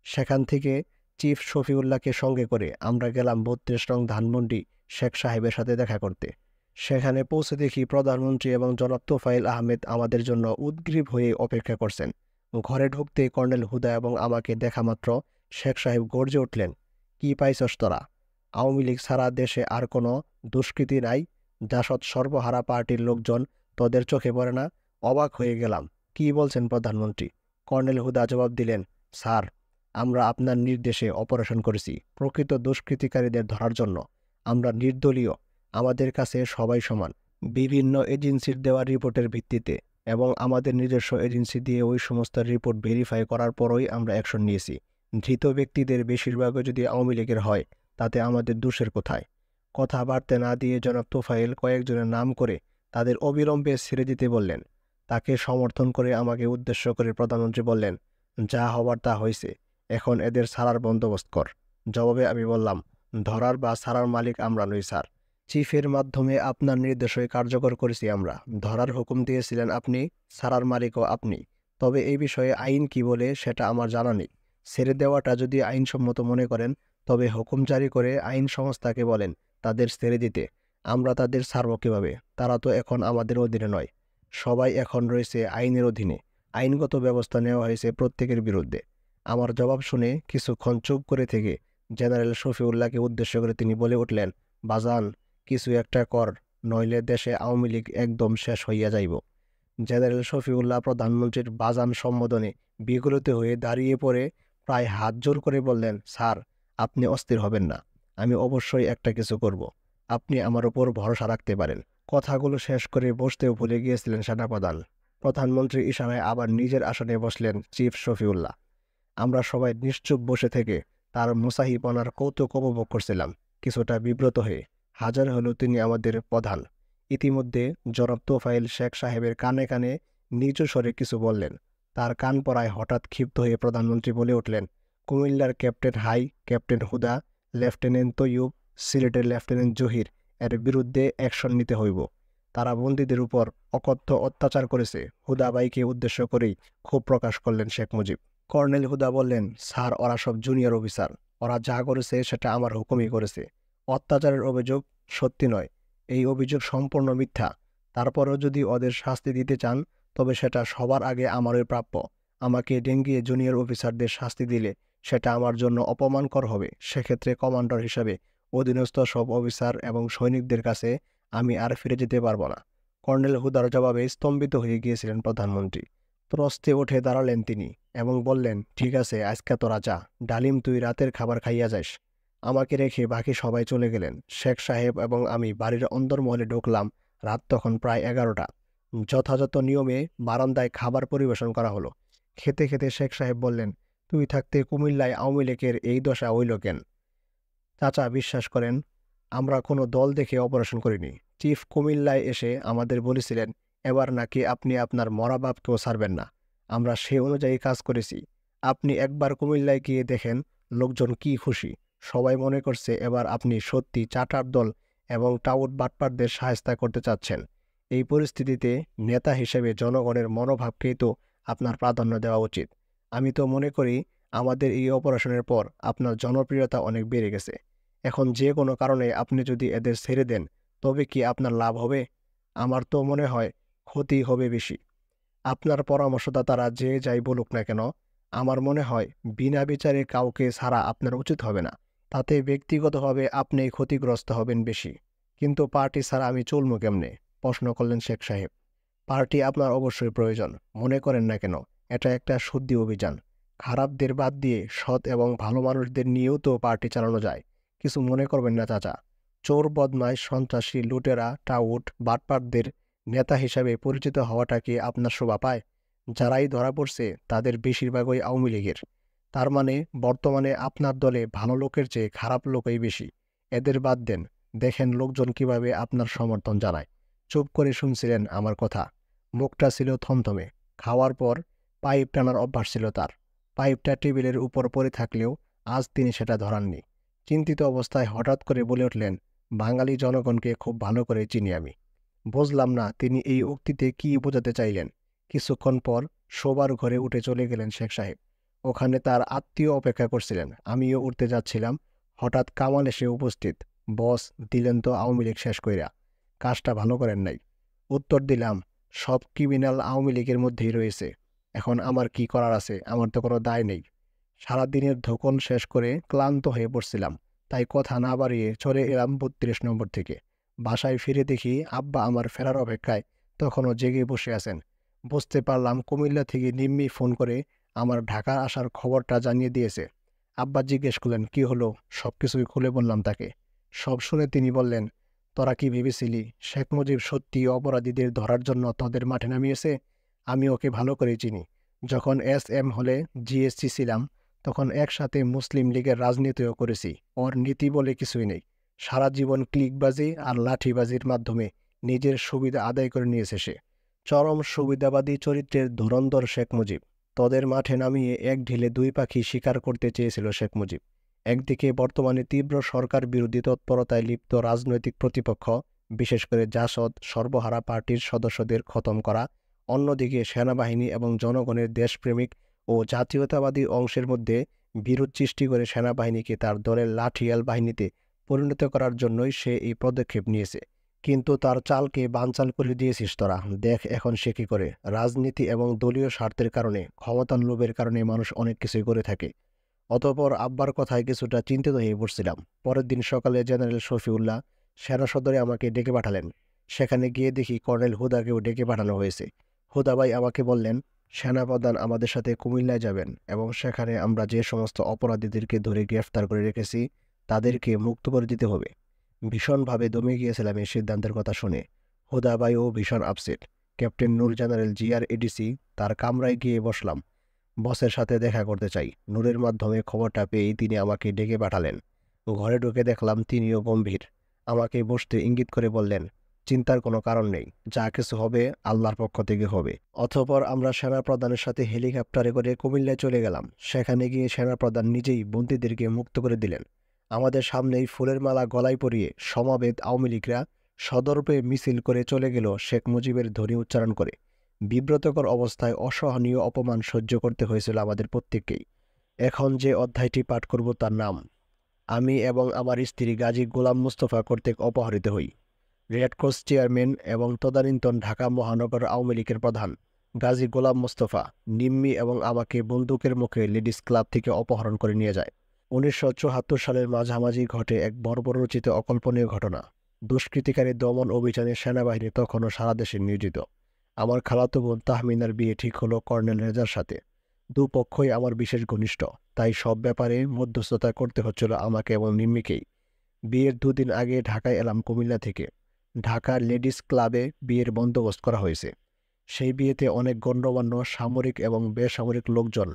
সেখান থেকে চিফ শফিউল্লাহকে সঙ্গে করে আমরা গেলাম ৩২ নং ধানমন্ডি শেখ সাহেবের সাথে দেখা করতে। সেখানে পৌঁছে দেখি প্রধানমন্ত্রী এবং জনাব তোফায়েল আহমেদ আমাদের জন্য উদগ্রীব হয়ে অপেক্ষা করছেন। ঘরে ঢুকতে কর্নেল হুদা এবং আমাকে দেখা মাত্র শেখ সাহেব গর্জে উঠলেন, কি পাইছস তোরা? আওয়ামী লীগ ছাড়া দেশে আর কোনো দুষ্কৃতি নাই? জাসদ সর্বহারা পার্টির লোকজন তোদের চোখে পড়ে না? অবাক হয়ে গেলাম, কি বলছেন প্রধানমন্ত্রী? কর্নেল হুদা জবাব দিলেন, স্যার, আমরা আপনার নির্দেশে অপারেশন করেছি প্রকৃত দুষ্কৃতিকারীদের ধরার জন্য। আমরা নির্দলীয়, আমাদের কাছে সবাই সমান। বিভিন্ন এজেন্সির দেওয়া রিপোর্টের ভিত্তিতে এবং আমাদের নিজস্ব এজেন্সি দিয়ে ওই সমস্ত রিপোর্ট ভেরিফাই করার পরই আমরা অ্যাকশন নিয়েছি। ধৃত ব্যক্তিদের বেশিরভাগই যদি আওয়ামী লীগের হয় তাতে আমাদের দোষের কোথায়? কথা বাড়তে না দিয়ে জনাব তোফায়েল কয়েকজনের নাম করে তাদের অবিলম্বে ছেড়ে দিতে বললেন। তাকে সমর্থন করে আমাকে উদ্দেশ্য করে প্রধানমন্ত্রী বললেন, যা হবার তা হয়েছে, এখন এদের ছাড়ার বন্দোবস্ত কর। জবাবে আমি বললাম, ধরার বা ছাড়ার মালিক আমরা নই স্যার। চিফের মাধ্যমে আপনার নির্দেশই কার্যকর করেছি আমরা। ধরার হুকুম দিয়েছিলেন আপনি, ছাড়ার মালিকও আপনি। তবে এই বিষয়ে আইন কি বলে সেটা আমার জানা নেই। ছেড়ে দেওয়াটা যদি আইনসম্মত মনে করেন তবে হুকুম জারি করে আইন সংস্থাকে বলেন তাদের ছেড়ে দিতে। আমরা তাদের ছাড়ব কীভাবে? তারা তো এখন আমাদের অধীনে নয়। সবাই এখন রয়েছে আইনের অধীনে। আইনগত ব্যবস্থা নেওয়া হয়েছে প্রত্যেকের বিরুদ্ধে। আমার জবাব শুনে কিছুক্ষণ চুপ করে থেকে জেনারেল শফিউল্লাহকে উদ্দেশ্য করে তিনি বলে উঠলেন, বাজান, কিছু একটা কর, নইলে দেশে আওয়ামী লীগ একদম শেষ হইয়া যাইব। জেনারেল শফিউল্লাহ প্রধানমন্ত্রীর বাজান সম্বোধনে বিগলিত হয়ে দাঁড়িয়ে পড়ে প্রায় হাত জোর করে বললেন, স্যার, আপনি অস্থির হবেন না। আমি অবশ্যই একটা কিছু করব। আপনি আমার উপর ভরসা রাখতে পারেন। কথাগুলো শেষ করে বসতেও ভুলে গিয়েছিলেন সেনাপ্রধান। প্রধানমন্ত্রীর ইশারায় আবার নিজের আসনে বসলেন চিফ শফিউল্লাহ। আমরা সবাই নিশ্চুপ বসে থেকে তার মুসাহিপনার কৌতুক উপভোগ করছিলাম, কিছুটা বিব্রত হয়ে। হাজার হলেও তিনি আমাদের প্রধান। ইতিমধ্যে জনাব তোফায়েল শেখ সাহেবের কানে কানে নিজ স্বরে কিছু বললেন। তার কান পড়ায় হঠাৎ ক্ষিপ্ত হয়ে প্রধানমন্ত্রী বলে উঠলেন, কুমিল্লার ক্যাপ্টেন হাই, ক্যাপ্টেন হুদা, লেফটেন্যান্ট তৈয়ুব, সিলেটের লেফটেন্যান্ট জহির এর বিরুদ্ধে অ্যাকশন নিতে হইব। তারা বন্দীদের উপর অকথ্য অত্যাচার করেছে। হুদাবাইকে উদ্দেশ্য করেই ক্ষোভ প্রকাশ করলেন শেখ মুজিব। কর্নেল হুদা বললেন, স্যার, ওরা সব জুনিয়র অফিসার। ওরা যা করেছে সেটা আমার হুকুমই করেছে। অত্যাচারের অভিযোগ সত্যি নয়। এই অভিযোগ সম্পূর্ণ মিথ্যা। তারপরেও যদি ওদের শাস্তি দিতে চান তবে সেটা সবার আগে আমারই প্রাপ্য। আমাকে ডেঙ্গিয়ে জুনিয়র অফিসারদের শাস্তি দিলে সেটা আমার জন্য অপমানকর হবে। সেক্ষেত্রে কমান্ডার হিসাবে অধীনস্থ সব অফিসার এবং সৈনিকদের কাছে আমি আর ফিরে যেতে পারব না। কর্নেল হুদার জবাবে স্তম্ভিত হয়ে গিয়েছিলেন প্রধানমন্ত্রী। প্রস্তে উঠে দাঁড়ালেন তিনি এবং বললেন, ঠিক আছে, আজকে তোরা যা। ডালিম, তুই রাতের খাবার খাইয়া যাস। আমাকে রেখে বাকি সবাই চলে গেলেন। শেখ সাহেব এবং আমি বাড়ির অন্দরমহলে ঢুকলাম। রাত তখন প্রায় 11টা। যথাযথ নিয়মে বারান্দায় খাবার পরিবেশন করা হলো। খেতে খেতে শেখ সাহেব বললেন, তুই থাকতে কুমিল্লায় আওয়ামী লীগের এই দশা হইল কেন? চাচা, বিশ্বাস করেন, আমরা কোনো দল দেখে অপারেশন করিনি। চিফ কুমিল্লায় এসে আমাদের বলেছিলেন, এবার নাকি আপনি আপনার মরা বাপকেও ছাড়বেন না। আমরা সে অনুযায়ী কাজ করেছি। আপনি একবার কুমিল্লায় গিয়ে দেখেন লোকজন কি খুশি। সবাই মনে করছে এবার আপনি সত্যি চাটার দল এবং টাউট বাটপারদের সাহায্য করতে চাচ্ছেন। এই পরিস্থিতিতে নেতা হিসেবে জনগণের মনোভাবকেই তো আপনার প্রাধান্য দেওয়া উচিত। আমি তো মনে করি আমাদের এই অপারেশনের পর আপনার জনপ্রিয়তা অনেক বেড়ে গেছে। এখন যে কোনো কারণে আপনি যদি এদের ছেড়ে দেন তবে কি আপনার লাভ হবে? আমার তো মনে হয় ক্ষতি হবে বেশি। আপনার পরামর্শদাতারা যে যাই বলুক না কেন, আমার মনে হয় বিনা বিচারে কাউকে ছাড়া আপনার উচিত হবে না। তাতে ব্যক্তিগতভাবে আপনি ক্ষতিগ্রস্ত হবেন বেশি। কিন্তু পার্টি ছাড়া আমি চলবো কেমনে? প্রশ্ন করলেন শেখ সাহেব। পার্টি আপনার অবশ্যই প্রয়োজন। মনে করেন না কেন, এটা একটা শুদ্ধি অভিযান। খারাপদের বাদ দিয়ে সৎ এবং ভালো মানুষদের নিয়েও তো পার্টি চালানো যায়। কিছু মনে করবেন না চাচা। চোর, বদমাইশ, সন্ত্রাসী, লুটেরা, টাউট বাটপারদের নেতা হিসাবে পরিচিত হওয়াটা কি আপনার শোভা পায়? যারাই ধরা পড়ছে তাদের বেশিরভাগই আওয়ামী লীগের। তার মানে বর্তমানে আপনার দলে ভালো লোকের চেয়ে খারাপ লোকই বেশি। এদের বাদ দেন, দেখেন লোকজন কিভাবে আপনার সমর্থন জানায়। চুপ করে শুনছিলেন আমার কথা। মুখটা ছিল থমথমে। খাওয়ার পর পাইপ টানার অভ্যাস ছিল তার। পাইপটা টেবিলের উপর পড়ে থাকলেও আজ তিনি সেটা ধরাননি। চিন্তিত অবস্থায় হঠাৎ করে বলে উঠলেন, বাঙালি জনগণকে খুব ভালো করে চিনি আমি। বুঝলাম না তিনি এই উক্তিতে কি বোঝাতে চাইলেন। কিছুক্ষণ পর শোবার ঘরে উঠে চলে গেলেন শেখ সাহেব। ওখানে তার আত্মীয় অপেক্ষা করছিলেন। আমিও উঠতে যাচ্ছিলাম, হঠাৎ কামাল এসে উপস্থিত। বস, দিলেন তো আওয়ামী লীগ শেষ কইরা। কাজটা ভালো করেন নাই। উত্তর দিলাম, সব ক্রিমিনাল আওয়ামী লীগের মধ্যেই রয়েছে। এখন আমার কি করার আছে? আমার তো কোনো দায় নেই। সারাদিনের ধকল শেষ করে ক্লান্ত হয়ে পড়ছিলাম, তাই কথা না বাড়িয়ে চলে এলাম 32 নম্বর থেকে। বাসায় ফিরে দেখি আব্বা আমার ফেরার অপেক্ষায় তখনও জেগে বসে আছেন। বুঝতে পারলাম কুমিল্লা থেকে নিম্মি ফোন করে আমার ঢাকা আসার খবরটা জানিয়ে দিয়েছে। আব্বা জিজ্ঞেস করলেন, কি হলো? সবকিছুই খুলে বললাম তাকে। সব শুনে তিনি বললেন, তোরা কি ভেবেছিলি শেখ মুজিব সত্যি অপরাধীদের ধরার জন্য তোদের মাঠে নামিয়েছে? আমি ওকে ভালো করে চিনি। যখন SM হলে GSC ছিলাম তখন একসাথে মুসলিম লীগের রাজনীতিও করেছি। ওর নীতি বলে কিছুই নেই। সারা জীবন ক্লিকবাজি আর লাঠিবাজির মাধ্যমে নিজের সুবিধা আদায় করে নিয়েছে সে। চরম সুবিধাবাদী চরিত্রের ধুরন্ধর শেখ মুজিব। তোদের মাঠে নামিয়ে এক ঢিলে দুই পাখি শিকার করতে চেয়েছিল শেখ মুজিব। একদিকে বর্তমানে তীব্র সরকার বিরোধী তৎপরতায় লিপ্ত রাজনৈতিক প্রতিপক্ষ, বিশেষ করে জাসদ সর্বহারা পার্টির সদস্যদের খতম করা, অন্যদিকে সেনাবাহিনী এবং জনগণের দেশপ্রেমিক ও জাতীয়তাবাদী অংশের মধ্যে বিরোধ সৃষ্টি করে সেনাবাহিনীকে তার দলের লাঠিয়াল বাহিনীতে পরিণত করার জন্যই সে এই পদক্ষেপ নিয়েছে। কিন্তু তার চালকে বানচাল করে দিয়েছিস তোরা। দেখ এখন সে কি করে। রাজনীতি এবং দলীয় স্বার্থের কারণে, ক্ষমতার লোভের কারণে মানুষ অনেক কিছুই করে থাকে। অতঃপর আব্বার কথায় কিছুটা চিন্তিত হয়ে পড়ছিলাম। পরের দিন সকালে জেনারেল শফিউল্লাহ সেনা সদরে আমাকে ডেকে পাঠালেন। সেখানে গিয়ে দেখি কর্নেল হুদাকেও ডেকে পাঠানো হয়েছে। হুদা ভাই আমাকে বললেন, সেনাপ্রধান আমাদের সাথে কুমিল্লায় যাবেন এবং সেখানে আমরা যে সমস্ত অপরাধীদেরকে ধরে গ্রেফতার করে রেখেছি তাদেরকে মুক্ত করে দিতে হবে। ভীষণভাবে দমে গিয়েছিলাম এই সিদ্ধান্তের কথা শুনে। হুদা ভাইও ভীষণ আপসেট। ক্যাপ্টেন নূর জেনারেল জিআর এডিসি তার কামরায় গিয়ে বসলাম। বসের সাথে দেখা করতে চাই। নূরের মাধ্যমে খবরটা পেয়েই তিনি আমাকে ডেকে পাঠালেন। ঘরে ঢুকে দেখলাম তিনিও গম্ভীর। আমাকে বসতে ইঙ্গিত করে বললেন, চিন্তার কোনো কারণ নেই, যা কিছু হবে আল্লাহর পক্ষ থেকে হবে। অতঃপর আমরা সেনাপ্রধানের সাথে হেলিকপ্টারে করে কুমিল্লায় চলে গেলাম। সেখানে গিয়ে সেনাপ্রধান নিজেই বন্দীদেরকে মুক্ত করে দিলেন। আমাদের সামনেই ফুলের মালা গলায় পরিয়ে সমাবেত আওয়ামী লীগরা সদর্পে মিছিল করে চলে গেল শেখ মুজিবের ধ্বনি উচ্চারণ করে। বিব্রতকর অবস্থায় অসহনীয় অপমান সহ্য করতে হয়েছিল আমাদের প্রত্যেককেই। এখন যে অধ্যায়টি পাঠ করব তার নাম, আমি এবং আমার স্ত্রী গাজী গোলাম মুস্তফা কর্তৃক অপহরিত হই। রেড ক্রস চেয়ারম্যান এবং তদানীন্তন ঢাকা মহানগর আওয়ামী লীগের প্রধান গাজী গোলাম মুস্তফা নিম্মি এবং আমাকে বন্দুকের মুখে লেডিস ক্লাব থেকে অপহরণ করে নিয়ে যায়। 1974 সালের মাঝামাঝি ঘটে এক বর্বরচিত অকল্পনীয় ঘটনা। দুষ্কৃতিকারী দমন অভিযানে সেনাবাহিনী তখনও সারা দেশে নিয়োজিত। আমার খালাতো বোন তাহমিনার বিয়ে ঠিক হলো কর্নেল রেজার সাথে। দুপক্ষই আমার বিশেষ ঘনিষ্ঠ, তাই সব ব্যাপারে মধ্যস্থতা করতে হচ্ছিল আমাকে এবং নিম্মিকেই। বিয়ের দুদিন আগে ঢাকায় এলাম কুমিল্লা থেকে। ঢাকার লেডিস ক্লাবে বিয়ের বন্দোবস্ত করা হয়েছে। সেই বিয়েতে অনেক গণ্যমান্য সামরিক এবং বেসামরিক লোকজন,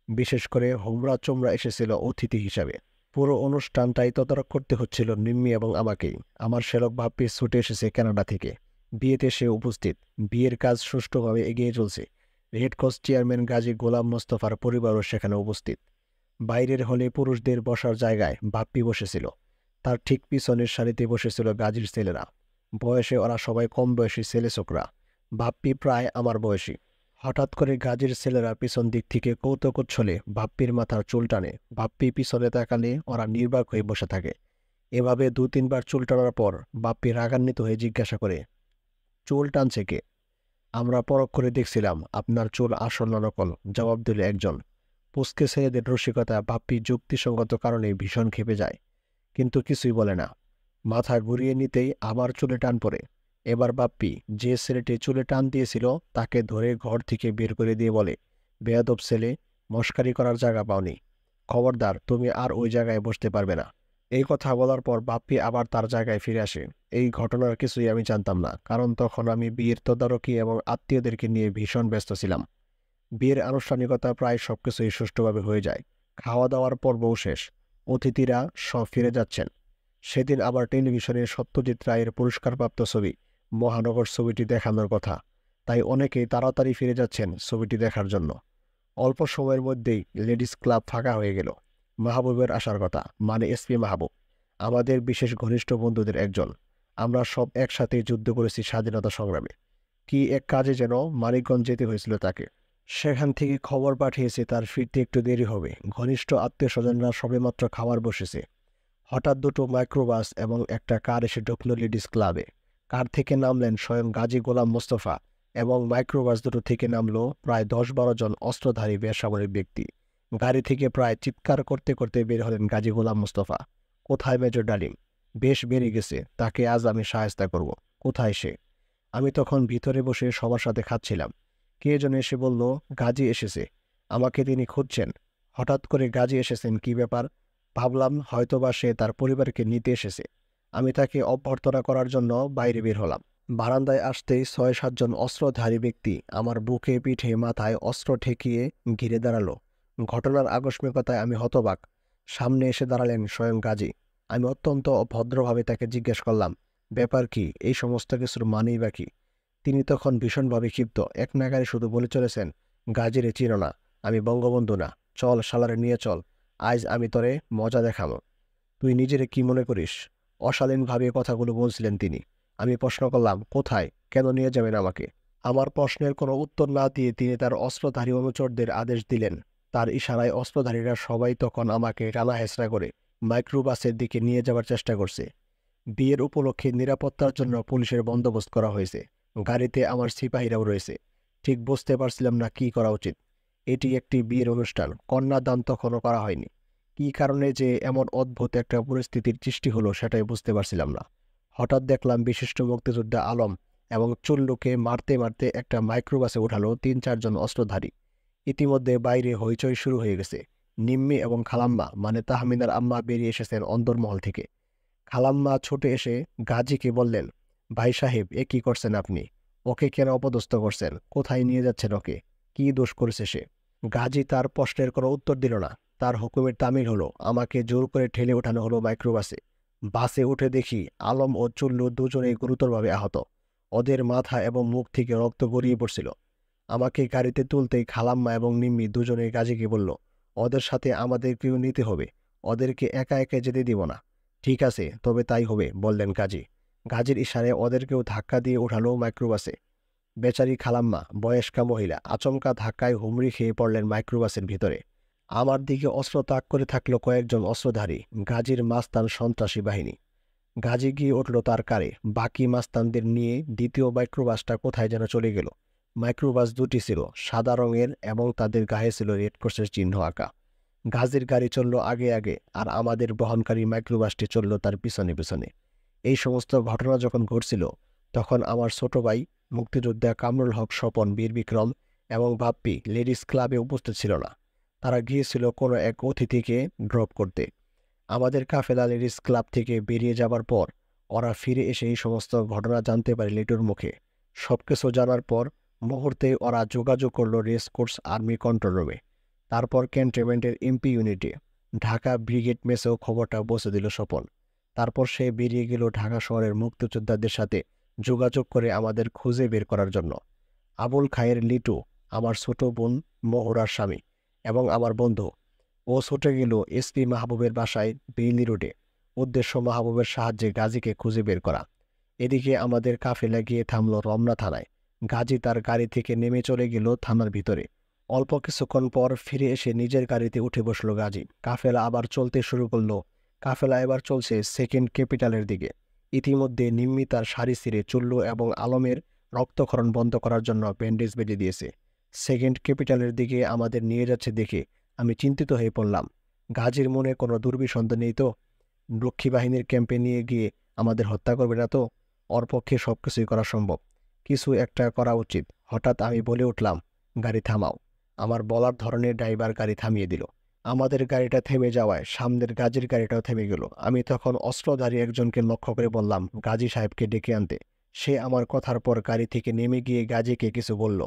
বিশেষ করে হোমরা চোমরা এসেছিল অতিথি হিসাবে। পুরো অনুষ্ঠানটাই তদারক করতে হচ্ছিল নিম্মি এবং আমাকেই। আমার শ্যালক ভাপ্পি ছুটে এসেছে কানাডা থেকে। বিয়েতে সে উপস্থিত। বিয়ের কাজ সুষ্ঠুভাবে এগিয়ে চলছে। রেড ক্রস চেয়ারম্যান গাজী গোলাম মোস্তফার পরিবারও সেখানে উপস্থিত। বাইরের হলে পুরুষদের বসার জায়গায় ভাপ্পি বসেছিল। তার ঠিক পিছনের সারিতে বসেছিল গাজীর ছেলেরা। বয়সে ওরা সবাই কম বয়সী ছেলে ছোকরা। ভাপ্পি প্রায় আমার বয়সী। হঠাৎ করে গাজীর ছেলেরা পিছন দিক থেকে কৌতুকচ্ছলে ভাপ্পির মাথার চুল টানে। ভাপ্পি পিছনে তাকালে ওরা নির্বাক হয়ে বসে থাকে। এভাবে 2-3 বার চুল টানার পর ভাপ্পি রাগান্বিত হয়ে জিজ্ঞাসা করে, চুল টানছে কে? আমরা পরখ করে দেখছিলাম আপনার চুল আসল না নকল, জবাব দিল একজন। পুচকে ছেলেদের রসিকতা ভাপ্পি যুক্তিসঙ্গত কারণে ভীষণ ক্ষেপে যায়, কিন্তু কিছুই বলে না। মাথা ঘুরিয়ে নিতেই আবার চুলে টান পড়ে। এবার বাপ্পি যে ছেলেটি চুলে টান দিয়েছিল তাকে ধরে ঘর থেকে বের করে দিয়ে বলে, বেয়াদব ছেলে, মশকারি করার জায়গা পাওনি। খবরদার, তুমি আর ওই জায়গায় বসতে পারবে না। এই কথা বলার পর বাপ্পি আবার তার জায়গায় ফিরে আসে। এই ঘটনার কিছুই আমি জানতাম না, কারণ তখন আমি বিয়ের তদারকি এবং আত্মীয়দেরকে নিয়ে ভীষণ ব্যস্ত ছিলাম। বিয়ের আনুষ্ঠানিকতা প্রায় সবকিছুই সুষ্ঠুভাবে হয়ে যায়। খাওয়া দাওয়ার পর্বও শেষ। অতিথিরা সব ফিরে যাচ্ছেন। সেদিন আবার টেলিভিশনে সত্যজিৎ রায়ের পুরস্কারপ্রাপ্ত ছবি মহানগর ছবিটি দেখানোর কথা, তাই অনেকেই তাড়াতাড়ি ফিরে যাচ্ছেন ছবিটি দেখার জন্য। অল্প সময়ের মধ্যেই লেডিস ক্লাব ফাঁকা হয়ে গেল। মাহবুবের আসার কথা, মানে এসপি মাহবুব, আমাদের বিশেষ ঘনিষ্ঠ বন্ধুদের একজন। আমরা সব একসাথে যুদ্ধ করেছি স্বাধীনতা সংগ্রামে। কি এক কাজে যেন মানিকগঞ্জ যেতে হয়েছিল তাকে। সেখান থেকে খবর পাঠিয়েছে তার ফিরতে একটু দেরি হবে। ঘনিষ্ঠ আত্মীয় স্বজনরা সবেমাত্র খাবার বসেছে। হঠাৎ দুটো মাইক্রোবাস এবং একটা কার এসে ঢুকল লেডিস ক্লাবে। কার থেকে নামলেন স্বয়ং গাজী গোলাম মোস্তফা এবং মাইক্রোবাস দুটো থেকে নামলো প্রায় 10-12 জন অস্ত্রধারী বেসামরিক ব্যক্তি। গাড়ি থেকে প্রায় চিৎকার করতে করতে বের হলেন গাজী গোলাম মোস্তফা। কোথায় মেজর ডালিম? বেশ বেড়ে গেছে, তাকে আজ আমি সাহায্য করব। কোথায় সে? আমি তখন ভিতরে বসে সবার সাথে খাচ্ছিলাম। কে যেন এসে বলল, গাজী এসেছে। আমাকে তিনি খুঁজছেন। হঠাৎ করে গাজী এসেছেন, কি ব্যাপার? ভাবলাম হয়তোবা সে তার পরিবারকে নিতে এসেছে। আমি তাকে অভ্যর্থনা করার জন্য বাইরে বের হলাম। বারান্দায় আসতেই 6-7 জন অস্ত্রধারী ব্যক্তি আমার বুকে পিঠে মাথায় অস্ত্র ঠেকিয়ে ঘিরে দাঁড়ালো। ঘটনার আকস্মিকতায় আমি হতবাক। সামনে এসে দাঁড়ালেন স্বয়ং গাজী। আমি অত্যন্ত ভদ্রভাবে তাকে জিজ্ঞেস করলাম, ব্যাপার কি? এই সমস্ত কিছুর মানেই বা কি? তিনি তখন ভীষণভাবে ক্ষিপ্ত এক নাগারে শুধু বলে চলেছেন, গাজীরে চিনো না, আমি বঙ্গবন্ধু না, চল শালারে নিয়ে চল, আজ আমি তোরে মজা দেখাবো। তুই নিজেরে কি মনে করিস? অশালীনভাবে কথাগুলো বলছিলেন তিনি। আমি প্রশ্ন করলাম, কোথায়, কেন নিয়ে যাবেন আমাকে? আমার প্রশ্নের কোনো উত্তর না দিয়ে তিনি তার অস্ত্রধারী অনুচরদের আদেশ দিলেন, তার ইশারায় অস্ত্রধারীরা সবাই তখন আমাকে টানা হেঁচড়া করে মাইক্রোবাসের দিকে নিয়ে যাওয়ার চেষ্টা করছে। বিয়ের উপলক্ষে নিরাপত্তার জন্য পুলিশের বন্দোবস্ত করা হয়েছে। গাড়িতে আমার সিপাহীরাও রয়েছে। ঠিক বুঝতে পারছিলাম না কি করা উচিত। এটি একটি বিয়ের অনুষ্ঠান, কন্যাদান তখনও করা হয়নি। কী কারণে যে এমন অদ্ভুত একটা পরিস্থিতির সৃষ্টি হলো সেটাই বুঝতে পারছিলাম না। হঠাৎ দেখলাম বিশিষ্ট মুক্তিযোদ্ধা আলম এবং চুল্লুকে মারতে মারতে একটা মাইক্রোবাসে উঠালো ৩-৪ জন অস্ত্রধারী। ইতিমধ্যে বাইরে হইচই শুরু হয়ে গেছে। নিম্মি এবং খালাম্মা মানে তাহমিনার আম্মা বেরিয়ে এসেছেন অন্দরমহল থেকে। খালাম্মা ছুটে এসে গাজীকে বললেন, ভাই সাহেব, এ কি করছেন আপনি? ওকে কেন অপদস্থ করছেন? কোথায় নিয়ে যাচ্ছেন ওকে? কি দোষ করেছে সে? গাজী তার প্রশ্নের কোনো উত্তর দিল না। তার হুকুমের তামিল হলো আমাকে জোর করে ঠেলে ওঠানো হলো মাইক্রোবাসে। বাসে উঠে দেখি আলম ও চুল্লু দুজনেই গুরুতরভাবে আহত। ওদের মাথা এবং মুখ থেকে রক্ত গড়িয়ে পড়ছিল। আমাকে গাড়িতে তুলতেই খালাম্মা এবং নিম্মি দুজনেই গাজীকে বলল, ওদের সাথে আমাদেরকেও নিতে হবে। ওদেরকে একা একা যেতে দিব না। ঠিক আছে, তবে তাই হবে, বললেন গাজী। গাজীর ইশারায় ওদেরকেও ধাক্কা দিয়ে উঠালো মাইক্রোবাসে। বেচারি খালাম্মা, বয়স্কা মহিলা, আচমকা ধাক্কায় হুমড়ি খেয়ে পড়লেন মাইক্রোবাসের ভিতরে। আমার দিকে অস্ত্র তাক করে থাকলো কয়েকজন অস্ত্রধারী, গাজীর মাস্তান সন্ত্রাসী বাহিনী। গাজী গিয়ে উঠল তার কারে। বাকি মাস্তানদের নিয়ে দ্বিতীয় মাইক্রোবাসটা কোথায় যেন চলে গেল। মাইক্রোবাস দুটি ছিল, সাদা রঙের, এবং তাদের গায়ে ছিল রেডক্রসের চিহ্ন আঁকা। গাজীর গাড়ি চলল আগে আগে, আর আমাদের বহনকারী মাইক্রোবাসটি চলল তার পিছনে পিছনে। এই সমস্ত ঘটনা যখন ঘটছিল, তখন আমার ছোট ভাই মুক্তিযোদ্ধা কামরুল হক স্বপন, বীর বিক্রম এবং বাপ্পি লেডিস ক্লাবে উপস্থিত ছিল না। তারা গিয়েছিল কোনো এক অতিথিকে ড্রপ করতে। আমাদের কাফেলা লেডিস ক্লাব থেকে বেরিয়ে যাবার পর ওরা ফিরে এসে এই সমস্ত ঘটনা জানতে পারে লিটুর মুখে। সবকিছু জানার পর মুহূর্তে ওরা যোগাযোগ করলো রেস কোর্স আর্মি কন্ট্রোল রুমে। তারপর ক্যান্টনমেন্টের এমপি ইউনিটে ঢাকা ব্রিগেড মেসেও খবরটা পৌঁছে দিল স্বপন। তারপর সে বেরিয়ে গেল ঢাকা শহরের মুক্তিযোদ্ধাদের সাথে যোগাযোগ করে আমাদের খুঁজে বের করার জন্য। আবুল খায়ের লিটু আমার ছোট বোন মোহরার স্বামী এবং আমার বন্ধু। ও ছুটে গেল এসপি মাহবুবের বাসায় বেইলি রোডে। উদ্দেশ্য মাহবুবের সাহায্যে গাজীকে খুঁজে বের করা। এদিকে আমাদের কাফেলা গিয়ে থামল রমনা থানায়। গাজী তার গাড়ি থেকে নেমে চলে গেল থানার ভিতরে। অল্প কিছুক্ষণ পর ফিরে এসে নিজের গাড়িতে উঠে বসল গাজী। কাফেলা আবার চলতে শুরু করল। কাফেলা এবার চলছে সেকেন্ড ক্যাপিটালের দিকে। ইতিমধ্যে নিম্মি তার শাড়ি ছিঁড়ে চুল্লু এবং আলমের রক্তক্ষরণ বন্ধ করার জন্য ব্যান্ডেজ বেঁধে দিয়েছে। সেকেন্ড ক্যাপিটালের দিকে আমাদের নিয়ে যাচ্ছে দেখে আমি চিন্তিত হয়ে পড়লাম। গাজীর মনে কোনো দুর্বিসন্ধ নেই তো? রক্ষী বাহিনীর ক্যাম্পে নিয়ে গিয়ে আমাদের হত্যা করবে না তো? ওর পক্ষে সবকিছুই করা সম্ভব। কিছু একটা করা উচিত। হঠাৎ আমি বলে উঠলাম, গাড়ি থামাও। আমার বলার ধরনের ড্রাইভার গাড়ি থামিয়ে দিল। আমাদের গাড়িটা থেমে যাওয়ায় সামনের গাজীর গাড়িটাও থেমে গেল। আমি তখন অস্ত্রধারী একজনকে লক্ষ্য করে বললাম গাজী সাহেবকে ডেকে আনতে। সে আমার কথার পর গাড়ি থেকে নেমে গিয়ে গাজীকে কিছু বলল।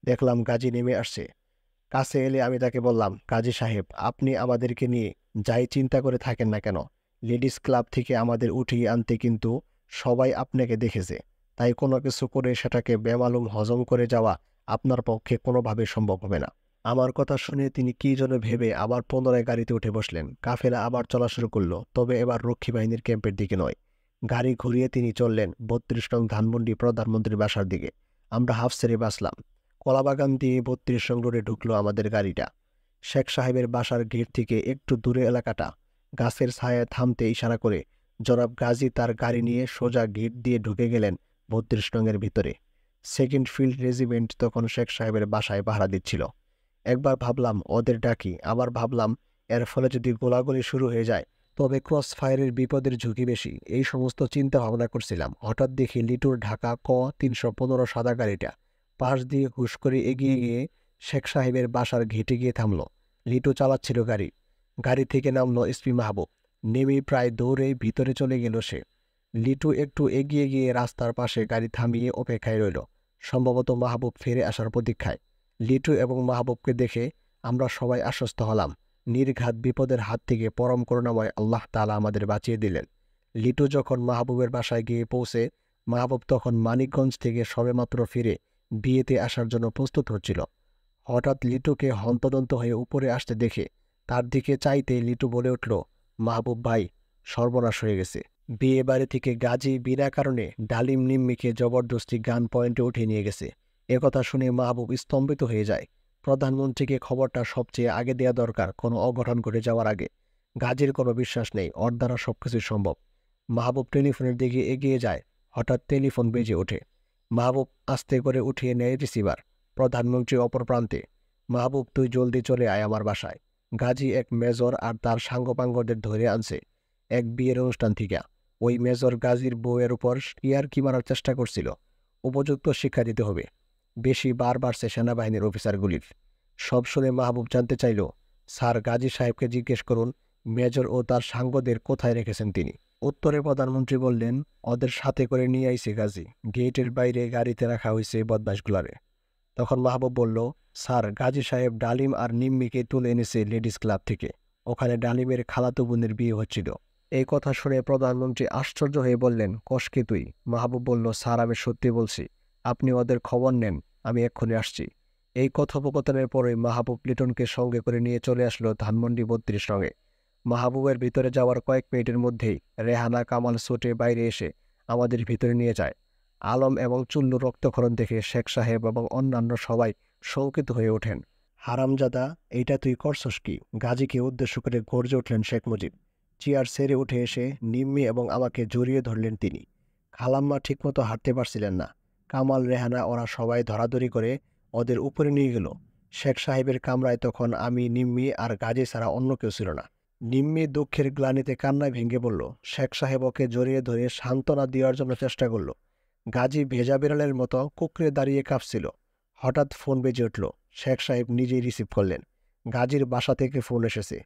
দেখলাম গাজী নেমে আসছে। কাছে এলে আমি তাকে বললাম, গাজী সাহেব, আপনি আমাদেরকে নিয়ে যাই চিন্তা করে থাকেন না কেন, লেডিস ক্লাব থেকে আমাদের উঠিয়ে আনতে কিন্তু সবাই আপনাকে দেখেছে। তাই কোনো কিছু করে সেটাকে বেমালুম হজম করে যাওয়া আপনার পক্ষে কোনোভাবে সম্ভব হবে না। আমার কথা শুনে তিনি কি যেন ভেবে আবার পুনরায় গাড়িতে উঠে বসলেন। কাফেলা আবার চলা শুরু করলো, তবে এবার রক্ষী বাহিনীর ক্যাম্পের দিকে নয়। গাড়ি ঘুরিয়ে তিনি চললেন ৩২ নং ধানমন্ডি প্রধানমন্ত্রীর বাসার দিকে। আমরা হাফ ছেড়ে বাঁচলাম। কলাবাগান দিয়ে ৩২ নং রোডে ঢুকলো আমাদের গাড়িটা। শেখ সাহেবের বাসার গেট থেকে একটু দূরে এলাকাটা। গাছের ছায়ায় থামতে ইশারা করে জনাব গাজী তার গাড়ি নিয়ে সোজা গেট দিয়ে ঢুকে গেলেন ৩২ নংয়ের ভিতরে। সেকেন্ড ফিল্ড রেজিমেন্ট তখন শেখ সাহেবের বাসায় পাহারা দিচ্ছিল। একবার ভাবলাম ওদের ডাকি, আবার ভাবলাম এর ফলে যদি গোলাগুলি শুরু হয়ে যায় তবে ক্রস ফায়ারের বিপদের ঝুঁকি বেশি। এই সমস্ত চিন্তা ভাবনা করছিলাম। হঠাৎ দেখি লিটুর ঢাকা ক ৩১৫ সাদা গাড়িটা পাশ দিয়ে হুশ করে এগিয়ে গিয়ে শেখ সাহেবের বাসার ঘেটে গিয়ে থামল। লিটু চালাচ্ছিল গাড়ি। গাড়ি থেকে নামলো এসপি মাহবুব। নেমেই প্রায় দৌড়ে ভিতরে চলে গেল সে। লিটু একটু এগিয়ে গিয়ে রাস্তার পাশে গাড়ি থামিয়ে অপেক্ষায় রইল, সম্ভবত মাহবুব ফিরে আসার প্রতীক্ষায়। লিটু এবং মাহবুবকে দেখে আমরা সবাই আশ্বস্ত হলাম। নির্ঘাত বিপদের হাত থেকে পরম করুণাময় আল্লাহ তাআলা আমাদের বাঁচিয়ে দিলেন। লিটু যখন মাহবুবের বাসায় গিয়ে পৌঁছে, মাহবুব তখন মানিকগঞ্জ থেকে সবেমাত্র ফিরে বিয়েতে আসার জন্য প্রস্তুত হচ্ছিল। হঠাৎ লিটুকে হন্তদন্ত হয়ে উপরে আসতে দেখে তার দিকে চাইতে লিটু বলে উঠল, মাহবুব ভাই, সর্বনাশ হয়ে গেছে। বিয়ে বাড়ি থেকে গাজী বিনা কারণে ডালিম নিম্মিকে জবরদস্তি গান পয়েন্টে উঠিয়ে নিয়ে গেছে। একথা শুনে মাহবুব স্তম্ভিত হয়ে যায়। প্রধানমন্ত্রীকে খবরটা সবচেয়ে আগে দেওয়া দরকার, কোনো অঘটন ঘটে যাওয়ার আগে। গাজীর কোনো বিশ্বাস নেই, ওর দ্বারা সবকিছু সম্ভব। মাহবুব টেলিফোনের দিকে এগিয়ে যায়। হঠাৎ টেলিফোন বেজে ওঠে। মাহবুব আস্তে করে উঠিয়ে নেয় রিসিভার। প্রধানমন্ত্রী অপর প্রান্তে। মাহবুব, তুই জলদি চলে আয় আমার বাসায়। গাজী এক মেজর আর তার সাঙ্গপাঙ্গদের ধরে আনছে এক বিয়ের অনুষ্ঠান থেকে। ওই মেজর গাজীর বউয়ের উপর ইয়ারকি মারার চেষ্টা করছিল। উপযুক্ত শিক্ষা দিতে হবে। বেশি বার বাড়ছে সেনাবাহিনীর অফিসারগুলির। সব শুনে মাহবুব জানতে চাইল, স্যার, গাজী সাহেবকে জিজ্ঞেস করুন মেজর ও তার সাঙ্গদের কোথায় রেখেছেন তিনি। উত্তরে প্রধানমন্ত্রী বললেন, ওদের সাথে করে নিয়ে আইছে গাজী। গেটের বাইরে গাড়িতে রাখা হয়েছে বদমাশগুলারে। তখন মাহবুব বলল, স্যার, গাজী সাহেব ডালিম আর নিম্মিকে তুলে এনেছে লেডিস ক্লাব থেকে। ওখানে ডালিমের খালাতো বোনের বিয়ে হচ্ছিল। এই কথা শুনে প্রধানমন্ত্রী আশ্চর্য হয়ে বললেন, কসকে তুই? মাহবুব বলল, স্যার, আমি সত্যি বলছি। আপনি ওদের খবর নেন, আমি এক্ষুনি আসছি। এই কথোপকথনের পরে মাহবুব লিটনকে সঙ্গে করে নিয়ে চলে আসলো ধানমন্ডি 32 রঙে। মাহবুবের ভিতরে যাওয়ার কয়েক মিনিটের মধ্যেই রেহানা কামাল ছুটে বাইরে এসে আমাদের ভিতরে নিয়ে যায়। আলম এবং চুল্লুর রক্তক্ষরণ দেখে শেখ সাহেব এবং অন্যান্য সবাই শঙ্কিত হয়ে ওঠেন। হারামজাদা, এইটা তুই করছস কি? গাজীকে উদ্দেশ্য করে গর্জে উঠলেন শেখ মুজিব। চেয়ার ছেড়ে উঠে এসে নিম্মি এবং আমাকে জড়িয়ে ধরলেন তিনি। খালাম্মা ঠিকমতো হাঁটতে পারছিলেন না। কামাল, রেহানা ওরা সবাই ধরাধরি করে ওদের উপরে নিয়ে গেল। শেখ সাহেবের কামরায় তখন আমি, নিম্মি আর গাজী ছাড়া অন্য কেউ ছিল না। নিম্মি দুঃখের গ্লানিতে কান্নায় ভেঙে পড়ল। শেখ সাহেব ওকে জড়িয়ে ধরে সান্ত্বনা দেওয়ার জন্য চেষ্টা করল। গাজী ভেজা বিড়ালের মতো কুঁকড়ে দাঁড়িয়ে কাঁপছিল। হঠাৎ ফোন বেজে উঠল। শেখ সাহেব নিজেই রিসিভ করলেন। গাজীর বাসা থেকে ফোন এসেছে।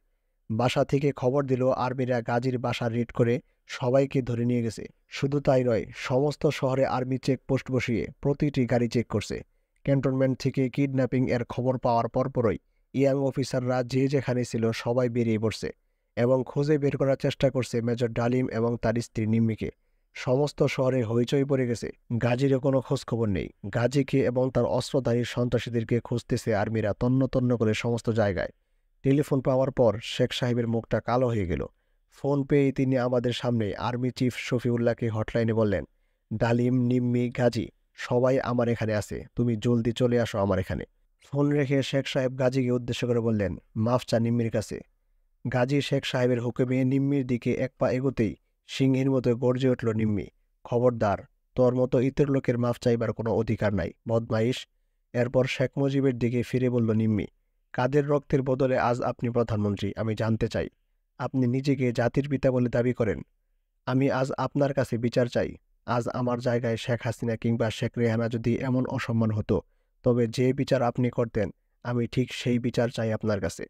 বাসা থেকে খবর দিল আর্মিরা গাজীর বাসা রেড করে সবাইকে ধরে নিয়ে গেছে। শুধু তাই নয়, সমস্ত শহরে আর্মি চেকপোস্ট বসিয়ে প্রতিটি গাড়ি চেক করছে। ক্যান্টনমেন্ট থেকে কিডন্যাপিং এর খবর পাওয়ার পরপরই ইয়াং অফিসাররা যে যেখানে ছিল সবাই বেরিয়ে পড়ছে এবং খুঁজে বের করার চেষ্টা করছে মেজর ডালিম এবং তার স্ত্রী নিম্মিকে। সমস্ত শহরে হইচই পড়ে গেছে। গাজীরও কোনো খোঁজখবর নেই। গাজীকে এবং তার অস্ত্রধারী সন্ত্রাসীদেরকে খুঁজতেছে আর্মিরা তন্ন তন্ন করে সমস্ত জায়গায়। টেলিফোন পাওয়ার পর শেখ সাহেবের মুখটা কালো হয়ে গেল। ফোন পেয়ে তিনি আমাদের সামনে আর্মি চিফ শফিউল্লাহকে হটলাইনে বললেন, ডালিম, নিম্মি, গাজী সবাই আমার এখানে আছে, তুমি জলদি চলে আসো আমার এখানে। ফোন রেখে শেখ সাহেব গাজীকে উদ্দেশ্য করে বললেন, মাফ চা নিম্মির কাছে। গাজী শেখ সাহেবের হুকুমে নিম্মির দিকে এক পা এগোতেই সিংহের মতো গর্জে উঠল নিম্মি, খবরদার, তোর মতো ইতর লোকের মাফ চাইবার কোনো অধিকার নাই, বদমাইশ। এরপর শেখ মুজিবের দিকে ফিরে বলল নিম্মি, কাদের রক্তের বদলে আজ আপনি প্রধানমন্ত্রী আমি জানতে চাই? আপনি নিজেকে জাতির পিতা বলে দাবি করেন। আমি আজ আপনার কাছে বিচার চাই। আজ আমার জায়গায় শেখ হাসিনা কিংবা শেখ রেহানা যদি এমন অসম্মান হতো, তবে যে বিচার আপনি করতেন আমি ঠিক সেই বিচার চাই আপনার কাছে।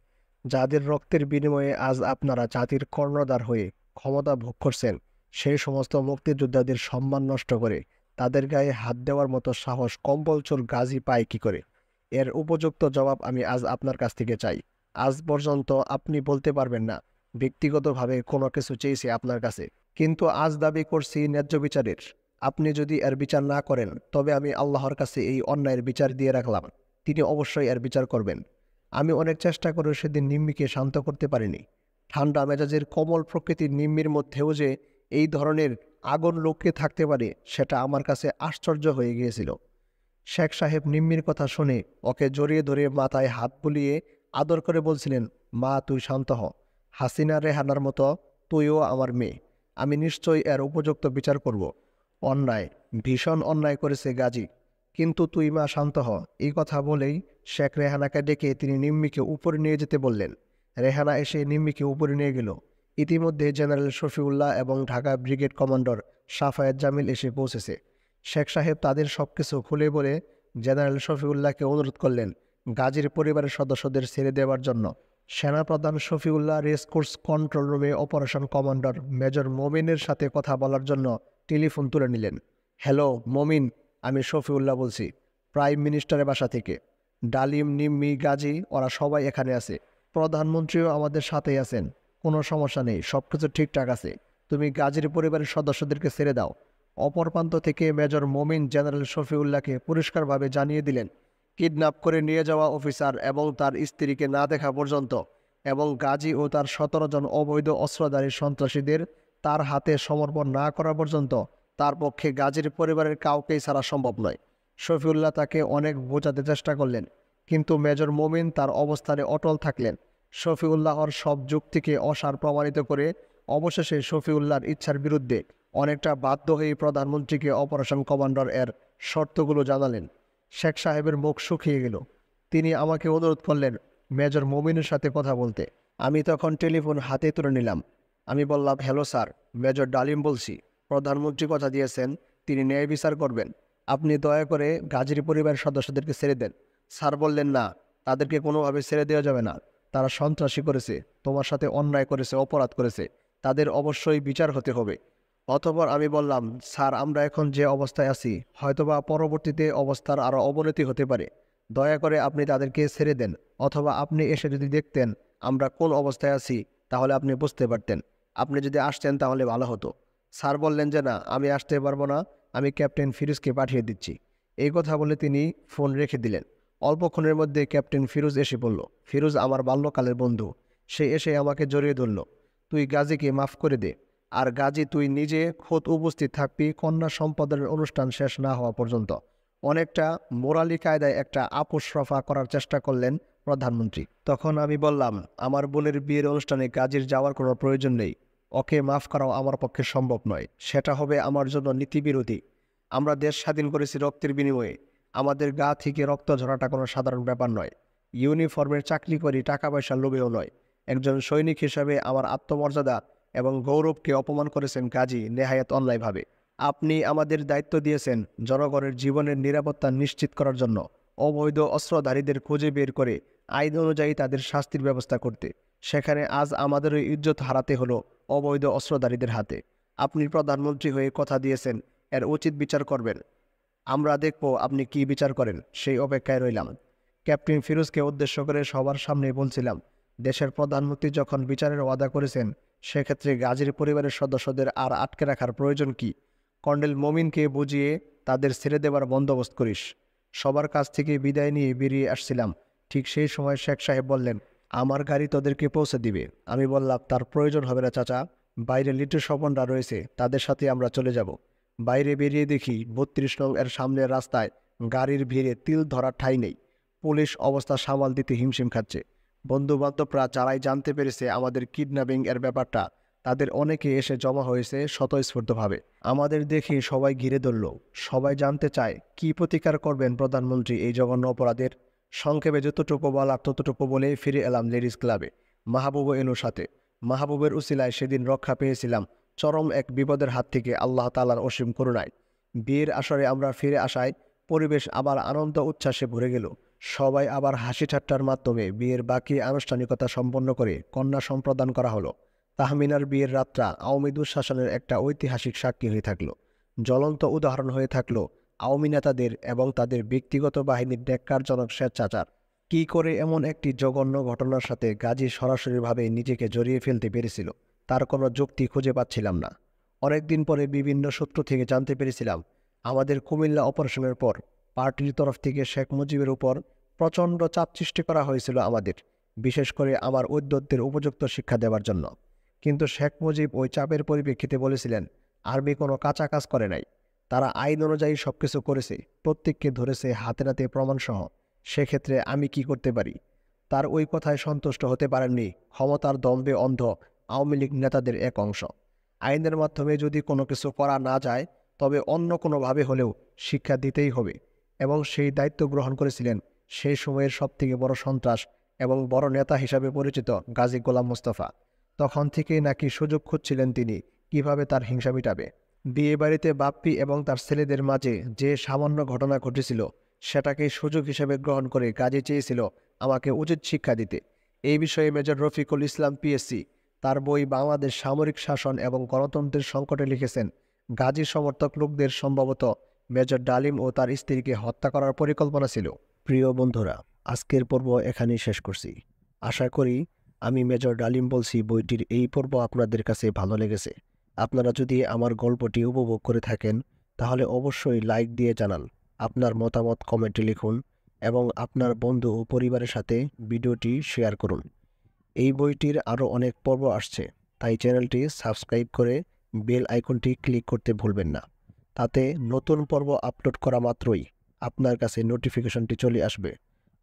যাদের রক্তের বিনিময়ে আজ আপনারা জাতির কর্ণধার হয়ে ক্ষমতা ভোগ করছেন, সেই সমস্ত মুক্তিযোদ্ধাদের সম্মান নষ্ট করে তাদের গায়ে হাত দেওয়ার মতো সাহস কম্বলচোর গাজী পায় কি করে? এর উপযুক্ত জবাব আমি আজ আপনার কাছ থেকে চাই। আজ পর্যন্ত আপনি বলতে পারবেন না ব্যক্তিগতভাবে কোনো কিছু চেয়েছি আপনার কাছে, কিন্তু আজ দাবি করছি ন্যায্য বিচারের। আপনি যদি এর বিচার না করেন তবে আমি আল্লাহর কাছে এই অন্যায়ের বিচার দিয়ে রাখলাম, তিনি অবশ্যই এর বিচার করবেন। আমি অনেক চেষ্টা করে সেদিন নিম্মিকে শান্ত করতে পারিনি। ঠান্ডা মেজাজের কোমল প্রকৃতির নিম্মির মধ্যেও যে এই ধরনের আগুন লুকিয়ে থাকতে পারে সেটা আমার কাছে আশ্চর্য হয়ে গিয়েছিল। শেখ সাহেব নিম্মির কথা শুনে ওকে জড়িয়ে ধরে মাথায় হাত বুলিয়ে আদর করে বলছিলেন, মা, তুই শান্ত হ। হাসিনা রেহানার মতো তুইও আমার মেয়ে। আমি নিশ্চয়ই এর উপযুক্ত বিচার করব। অন্যায়, ভীষণ অন্যায় করেছে গাজী, কিন্তু তুই মা শান্ত হ। এই কথা বলেই শেখ রেহানাকে ডেকে তিনি নিম্মিকে উপরে নিয়ে যেতে বললেন। রেহানা এসে নিম্মিকে উপরে নিয়ে গেল। ইতিমধ্যে জেনারেল শফিউল্লাহ এবং ঢাকা ব্রিগেড কমান্ডার সাফায়েত জামিল এসে পৌঁছেছে। শেখ সাহেব তাদের সবকিছু খুলে বলে জেনারেল শফিউল্লাহকে অনুরোধ করলেন গাজীর পরিবারের সদস্যদের ছেড়ে দেওয়ার জন্য। সেনাপ্রধান শফিউল্লাহ রেসকোর্স কন্ট্রোল রুমে অপারেশন কমান্ডার মেজর মমিনের সাথে কথা বলার জন্য টেলিফোন তুলে নিলেন। হ্যালো মমিন, আমি শফিউল্লাহ বলছি, প্রাইম মিনিস্টারের বাসা থেকে। ডালিম, নিম্মি, গাজী ওরা সবাই এখানে আছে। প্রধানমন্ত্রীও আমাদের সাথেই আছেন। কোনো সমস্যা নেই, সব কিছু ঠিকঠাক আছে। তুমি গাজীর পরিবারের সদস্যদেরকে ছেড়ে দাও। অপর প্রান্ত থেকে মেজর মমিন জেনারেল শফিউল্লাহকে পরিষ্কারভাবে জানিয়ে দিলেন, কিডন্যাপ করে নিয়ে যাওয়া অফিসার এবং তার স্ত্রীকে না দেখা পর্যন্ত এবং গাজী ও তার 17 জন অবৈধ অস্ত্রধারী সন্ত্রাসীদের তার হাতে সমর্পণ না করা পর্যন্ত তার পক্ষে গাজীর পরিবারের কাউকেই ছাড়া সম্ভব নয়। শফিউল্লাহ তাকে অনেক বোঝাতে চেষ্টা করলেন, কিন্তু মেজর মমিন তার অবস্থানে অটল থাকলেন। শফিউল্লাহর সব যুক্তিকে অসার প্রমাণিত করে অবশেষে শফিউল্লাহর ইচ্ছার বিরুদ্ধে অনেকটা বাধ্য হয়ে প্রধানমন্ত্রীকে অপারেশন কমান্ডার এর শর্তগুলো জানালেন। শেখ সাহেবের মুখ শুকিয়ে গেল। তিনি আমাকে অনুরোধ করলেন মেজর মমিনের সাথে কথা বলতে। আমি তখন টেলিফোন হাতে তুলে নিলাম। আমি বললাম, হ্যালো স্যার, মেজর ডালিম বলছি। প্রধানমন্ত্রী কথা দিয়েছেন তিনি ন্যায় বিচার করবেন। আপনি দয়া করে গাজীর পরিবারের সদস্যদেরকে ছেড়ে দেন। স্যার বললেন, না, তাদেরকে কোনোভাবে ছেড়ে দেওয়া যাবে না। তারা সন্ত্রাসী করেছে, তোমার সাথে অন্যায় করেছে, অপরাধ করেছে, তাদের অবশ্যই বিচার হতে হবে। অতঃপর আমি বললাম, স্যার, আমরা এখন যে অবস্থায় আছি হয়তোবা পরবর্তীতে অবস্থার আরও অবনতি হতে পারে। দয়া করে আপনি তাদেরকে ছেড়ে দেন, অথবা আপনি এসে যদি দেখতেন আমরা কোন অবস্থায় আছি তাহলে আপনি বুঝতে পারতেন। আপনি যদি আসতেন তাহলে ভালো হতো। স্যার বললেন যে না, আমি আসতে পারবো না, আমি ক্যাপ্টেন ফিরোজকে পাঠিয়ে দিচ্ছি। এই কথা বলে তিনি ফোন রেখে দিলেন। অল্পক্ষণের মধ্যে ক্যাপ্টেন ফিরোজ এসে পড়ল। ফিরোজ আমার বাল্যকালের বন্ধু। সে এসে আমাকে জড়িয়ে ধরল। তুই গাজীকে মাফ করে দে। আর গাজী, তুই নিজে খোদ উপস্থিত থাকবি কন্যা সম্পাদনের অনুষ্ঠান শেষ না হওয়া পর্যন্ত। অনেকটা মোরালি কায়দায় একটা আপোষ রফা করার চেষ্টা করলেন প্রধানমন্ত্রী। তখন আমি বললাম, আমার বোনের বিয়ের অনুষ্ঠানে গাজীর যাওয়ার কোনো প্রয়োজন নেই। ওকে মাফ করাও আমার পক্ষে সম্ভব নয়। সেটা হবে আমার জন্য নীতিবিরোধী। আমরা দেশ স্বাধীন করেছি রক্তের বিনিময়ে। আমাদের গা থেকে রক্ত ঝরাটা কোনো সাধারণ ব্যাপার নয়। ইউনিফর্মের চাকরি করি, টাকা পয়সার লোভেও নয়। একজন সৈনিক হিসাবে আমার আত্মমর্যাদা এবং গৌরবকে অপমান করেছেন গাজী নেহায়েত অন্যায়ভাবে। আপনি আমাদের দায়িত্ব দিয়েছেন জনগণের জীবনের নিরাপত্তা নিশ্চিত করার জন্য, অবৈধ অস্ত্রধারীদের খুঁজে বের করে আইন অনুযায়ী তাদের শাস্তির ব্যবস্থা করতে। সেখানে আজ আমাদেরও ইজ্জত হারাতে হলো অবৈধ অস্ত্রধারীদের হাতে। আপনি প্রধানমন্ত্রী হয়ে কথা দিয়েছেন এর উচিত বিচার করবেন। আমরা দেখব আপনি কি বিচার করেন, সেই অপেক্ষায় রইলাম। ক্যাপ্টেন ফিরোজকে উদ্দেশ্য করে সবার সামনে বলছিলাম, দেশের প্রধানমন্ত্রী যখন বিচারের ওয়াদা করেছেন সেক্ষেত্রে গাজীর পরিবারের সদস্যদের আর আটকে রাখার প্রয়োজন কি? কর্নেল মমিনকে বুঝিয়ে তাদের ছেড়ে দেবার বন্দোবস্ত করিস। সবার কাছ থেকে বিদায় নিয়ে বেরিয়ে আসছিলাম। ঠিক সেই সময় শেখ সাহেব বললেন, আমার গাড়ি তোদেরকে পৌঁছে দিবে। আমি বললাম, তার প্রয়োজন হবে না চাচা, বাইরে লিটু স্বপনরা রয়েছে, তাদের সাথে আমরা চলে যাব। বাইরে বেরিয়ে দেখি ৩২ নং এর সামনের রাস্তায় গাড়ির ভিড়ে তিল ধরার ঠাঁই নেই। পুলিশ অবস্থা সামাল দিতে হিমশিম খাচ্ছে। বন্ধুবান্ধবরা যারাই জানতে পেরেছে আমাদের কিডন্যাপিং এর ব্যাপারটা, তাদের অনেকে এসে জমা হয়েছে স্বতঃস্ফূর্তভাবে। আমাদের দেখে সবাই ঘিরে ধরল। সবাই জানতে চায় কি প্রতিকার করবেন প্রধানমন্ত্রী এই জঘন্য অপরাধের। সংক্ষেপে যতটুকু বলার ততটুকু বলে ফিরে এলাম লেডিস ক্লাবে। মাহবুবও এলো সাথে। মাহবুবের উসিলায় সেদিন রক্ষা পেয়েছিলাম চরম এক বিপদের হাত থেকে আল্লাহ তাআলার অসীম করুণায়। বিয়ের আসরে আমরা ফিরে আসায় পরিবেশ আবার আনন্দ উচ্ছ্বাসে ভরে গেল। সবাই আবার হাসি ঠাট্টার মাধ্যমে বিয়ের বাকি আনুষ্ঠানিকতা সম্পন্ন করে কন্যা সম্প্রদান করা হলো। তাহমিনার বিয়ের রাতটা আওয়ামী দুঃশাসনের একটা ঐতিহাসিক সাক্ষী হয়ে থাকলো। জ্বলন্ত উদাহরণ হয়ে থাকলো আওয়ামী নেতাদের এবং তাদের ব্যক্তিগত বাহিনীর ন্যাক্কারজনক স্বেচ্ছাচার। কি করে এমন একটি জঘন্য ঘটনার সাথে গাজী সরাসরিভাবে নিজেকে জড়িয়ে ফেলতে পেরেছিল তার কোনো যুক্তি খুঁজে পাচ্ছিলাম না। অনেকদিন পরে বিভিন্ন সূত্র থেকে জানতে পেরেছিলাম আমাদের কুমিল্লা অপারেশনের পর পার্টির তরফ থেকে শেখ মুজিবের উপর প্রচণ্ড চাপ সৃষ্টি করা হয়েছিল আমাদের, বিশেষ করে আমার ঔদ্ধত্যের উপযুক্ত শিক্ষা দেওয়ার জন্য। কিন্তু শেখ মুজিব ওই চাপের পরিপ্রেক্ষিতে বলেছিলেন আর্মি কোনো কাঁচা কাজ করে নাই, তারা আইন অনুযায়ী সবকিছু করেছে, প্রত্যেককে ধরেছে হাতে নাতে প্রমাণসহ। সেক্ষেত্রে আমি কি করতে পারি? তার ওই কথায় সন্তুষ্ট হতে পারেননি ক্ষমতার দম্ভে অন্ধ আওয়ামী লীগ নেতাদের এক অংশ। আইনের মাধ্যমে যদি কোনো কিছু করা না যায় তবে অন্য কোনোভাবে হলেও শিক্ষা দিতেই হবে, এবং সেই দায়িত্ব গ্রহণ করেছিলেন সেই সময়ের সবথেকে বড় সন্ত্রাস এবং বড় নেতা হিসাবে পরিচিত গাজী গোলাম মোস্তফা। তখন থেকেই নাকি সুযোগ খুঁজছিলেন তিনি কিভাবে তার হিংসা মিটাবে। বিয়ে বাড়িতে বাপ্পি এবং তার ছেলেদের মাঝে যে সামান্য ঘটনা ঘটেছিল সেটাকেই সুযোগ হিসেবে গ্রহণ করে গাজী চেয়েছিল আমাকে উচিত শিক্ষা দিতে। এই বিষয়ে মেজর রফিকুল ইসলাম পিএসসি তার বই বাংলাদেশ সামরিক শাসন এবং গণতন্ত্রের সংকটে লিখেছেন, গাজী সমর্থক লোকদের সম্ভবত মেজর ডালিম ও তার স্ত্রীকে হত্যা করার পরিকল্পনা ছিল। প্রিয় বন্ধুরা, আজকের পর্ব এখানেই শেষ করছি। আশা করি আমি মেজর ডালিম বলছি বইটির এই পর্ব আপনাদের কাছে ভালো লেগেছে। আপনারা যদি আমার গল্পটি উপভোগ করে থাকেন তাহলে অবশ্যই লাইক দিয়ে জানান, আপনার মতামত কমেন্টে লিখুন এবং আপনার বন্ধু ও পরিবারের সাথে ভিডিওটি শেয়ার করুন। এই বইটির আরও অনেক পর্ব আসছে, তাই চ্যানেলটি সাবস্ক্রাইব করে বেল আইকনটি ক্লিক করতে ভুলবেন না। তাতে নতুন পর্ব আপলোড করা মাত্রই আপনার কাছে নোটিফিকেশনটি চলে আসবে।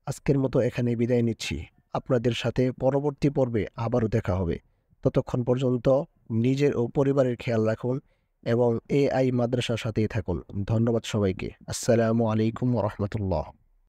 আজকের মতো এখানে বিদায় নিচ্ছি। আপনাদের সাথে পরবর্তী পর্বে আবারও দেখা হবে। ততক্ষণ পর্যন্ত নিজের ও পরিবারের খেয়াল রাখুন এবং AI মাদ্রাসার সাথেই থাকুন। ধন্যবাদ সবাইকে। আসসালামু আলাইকুম ওয়া রাহমাতুল্লাহ।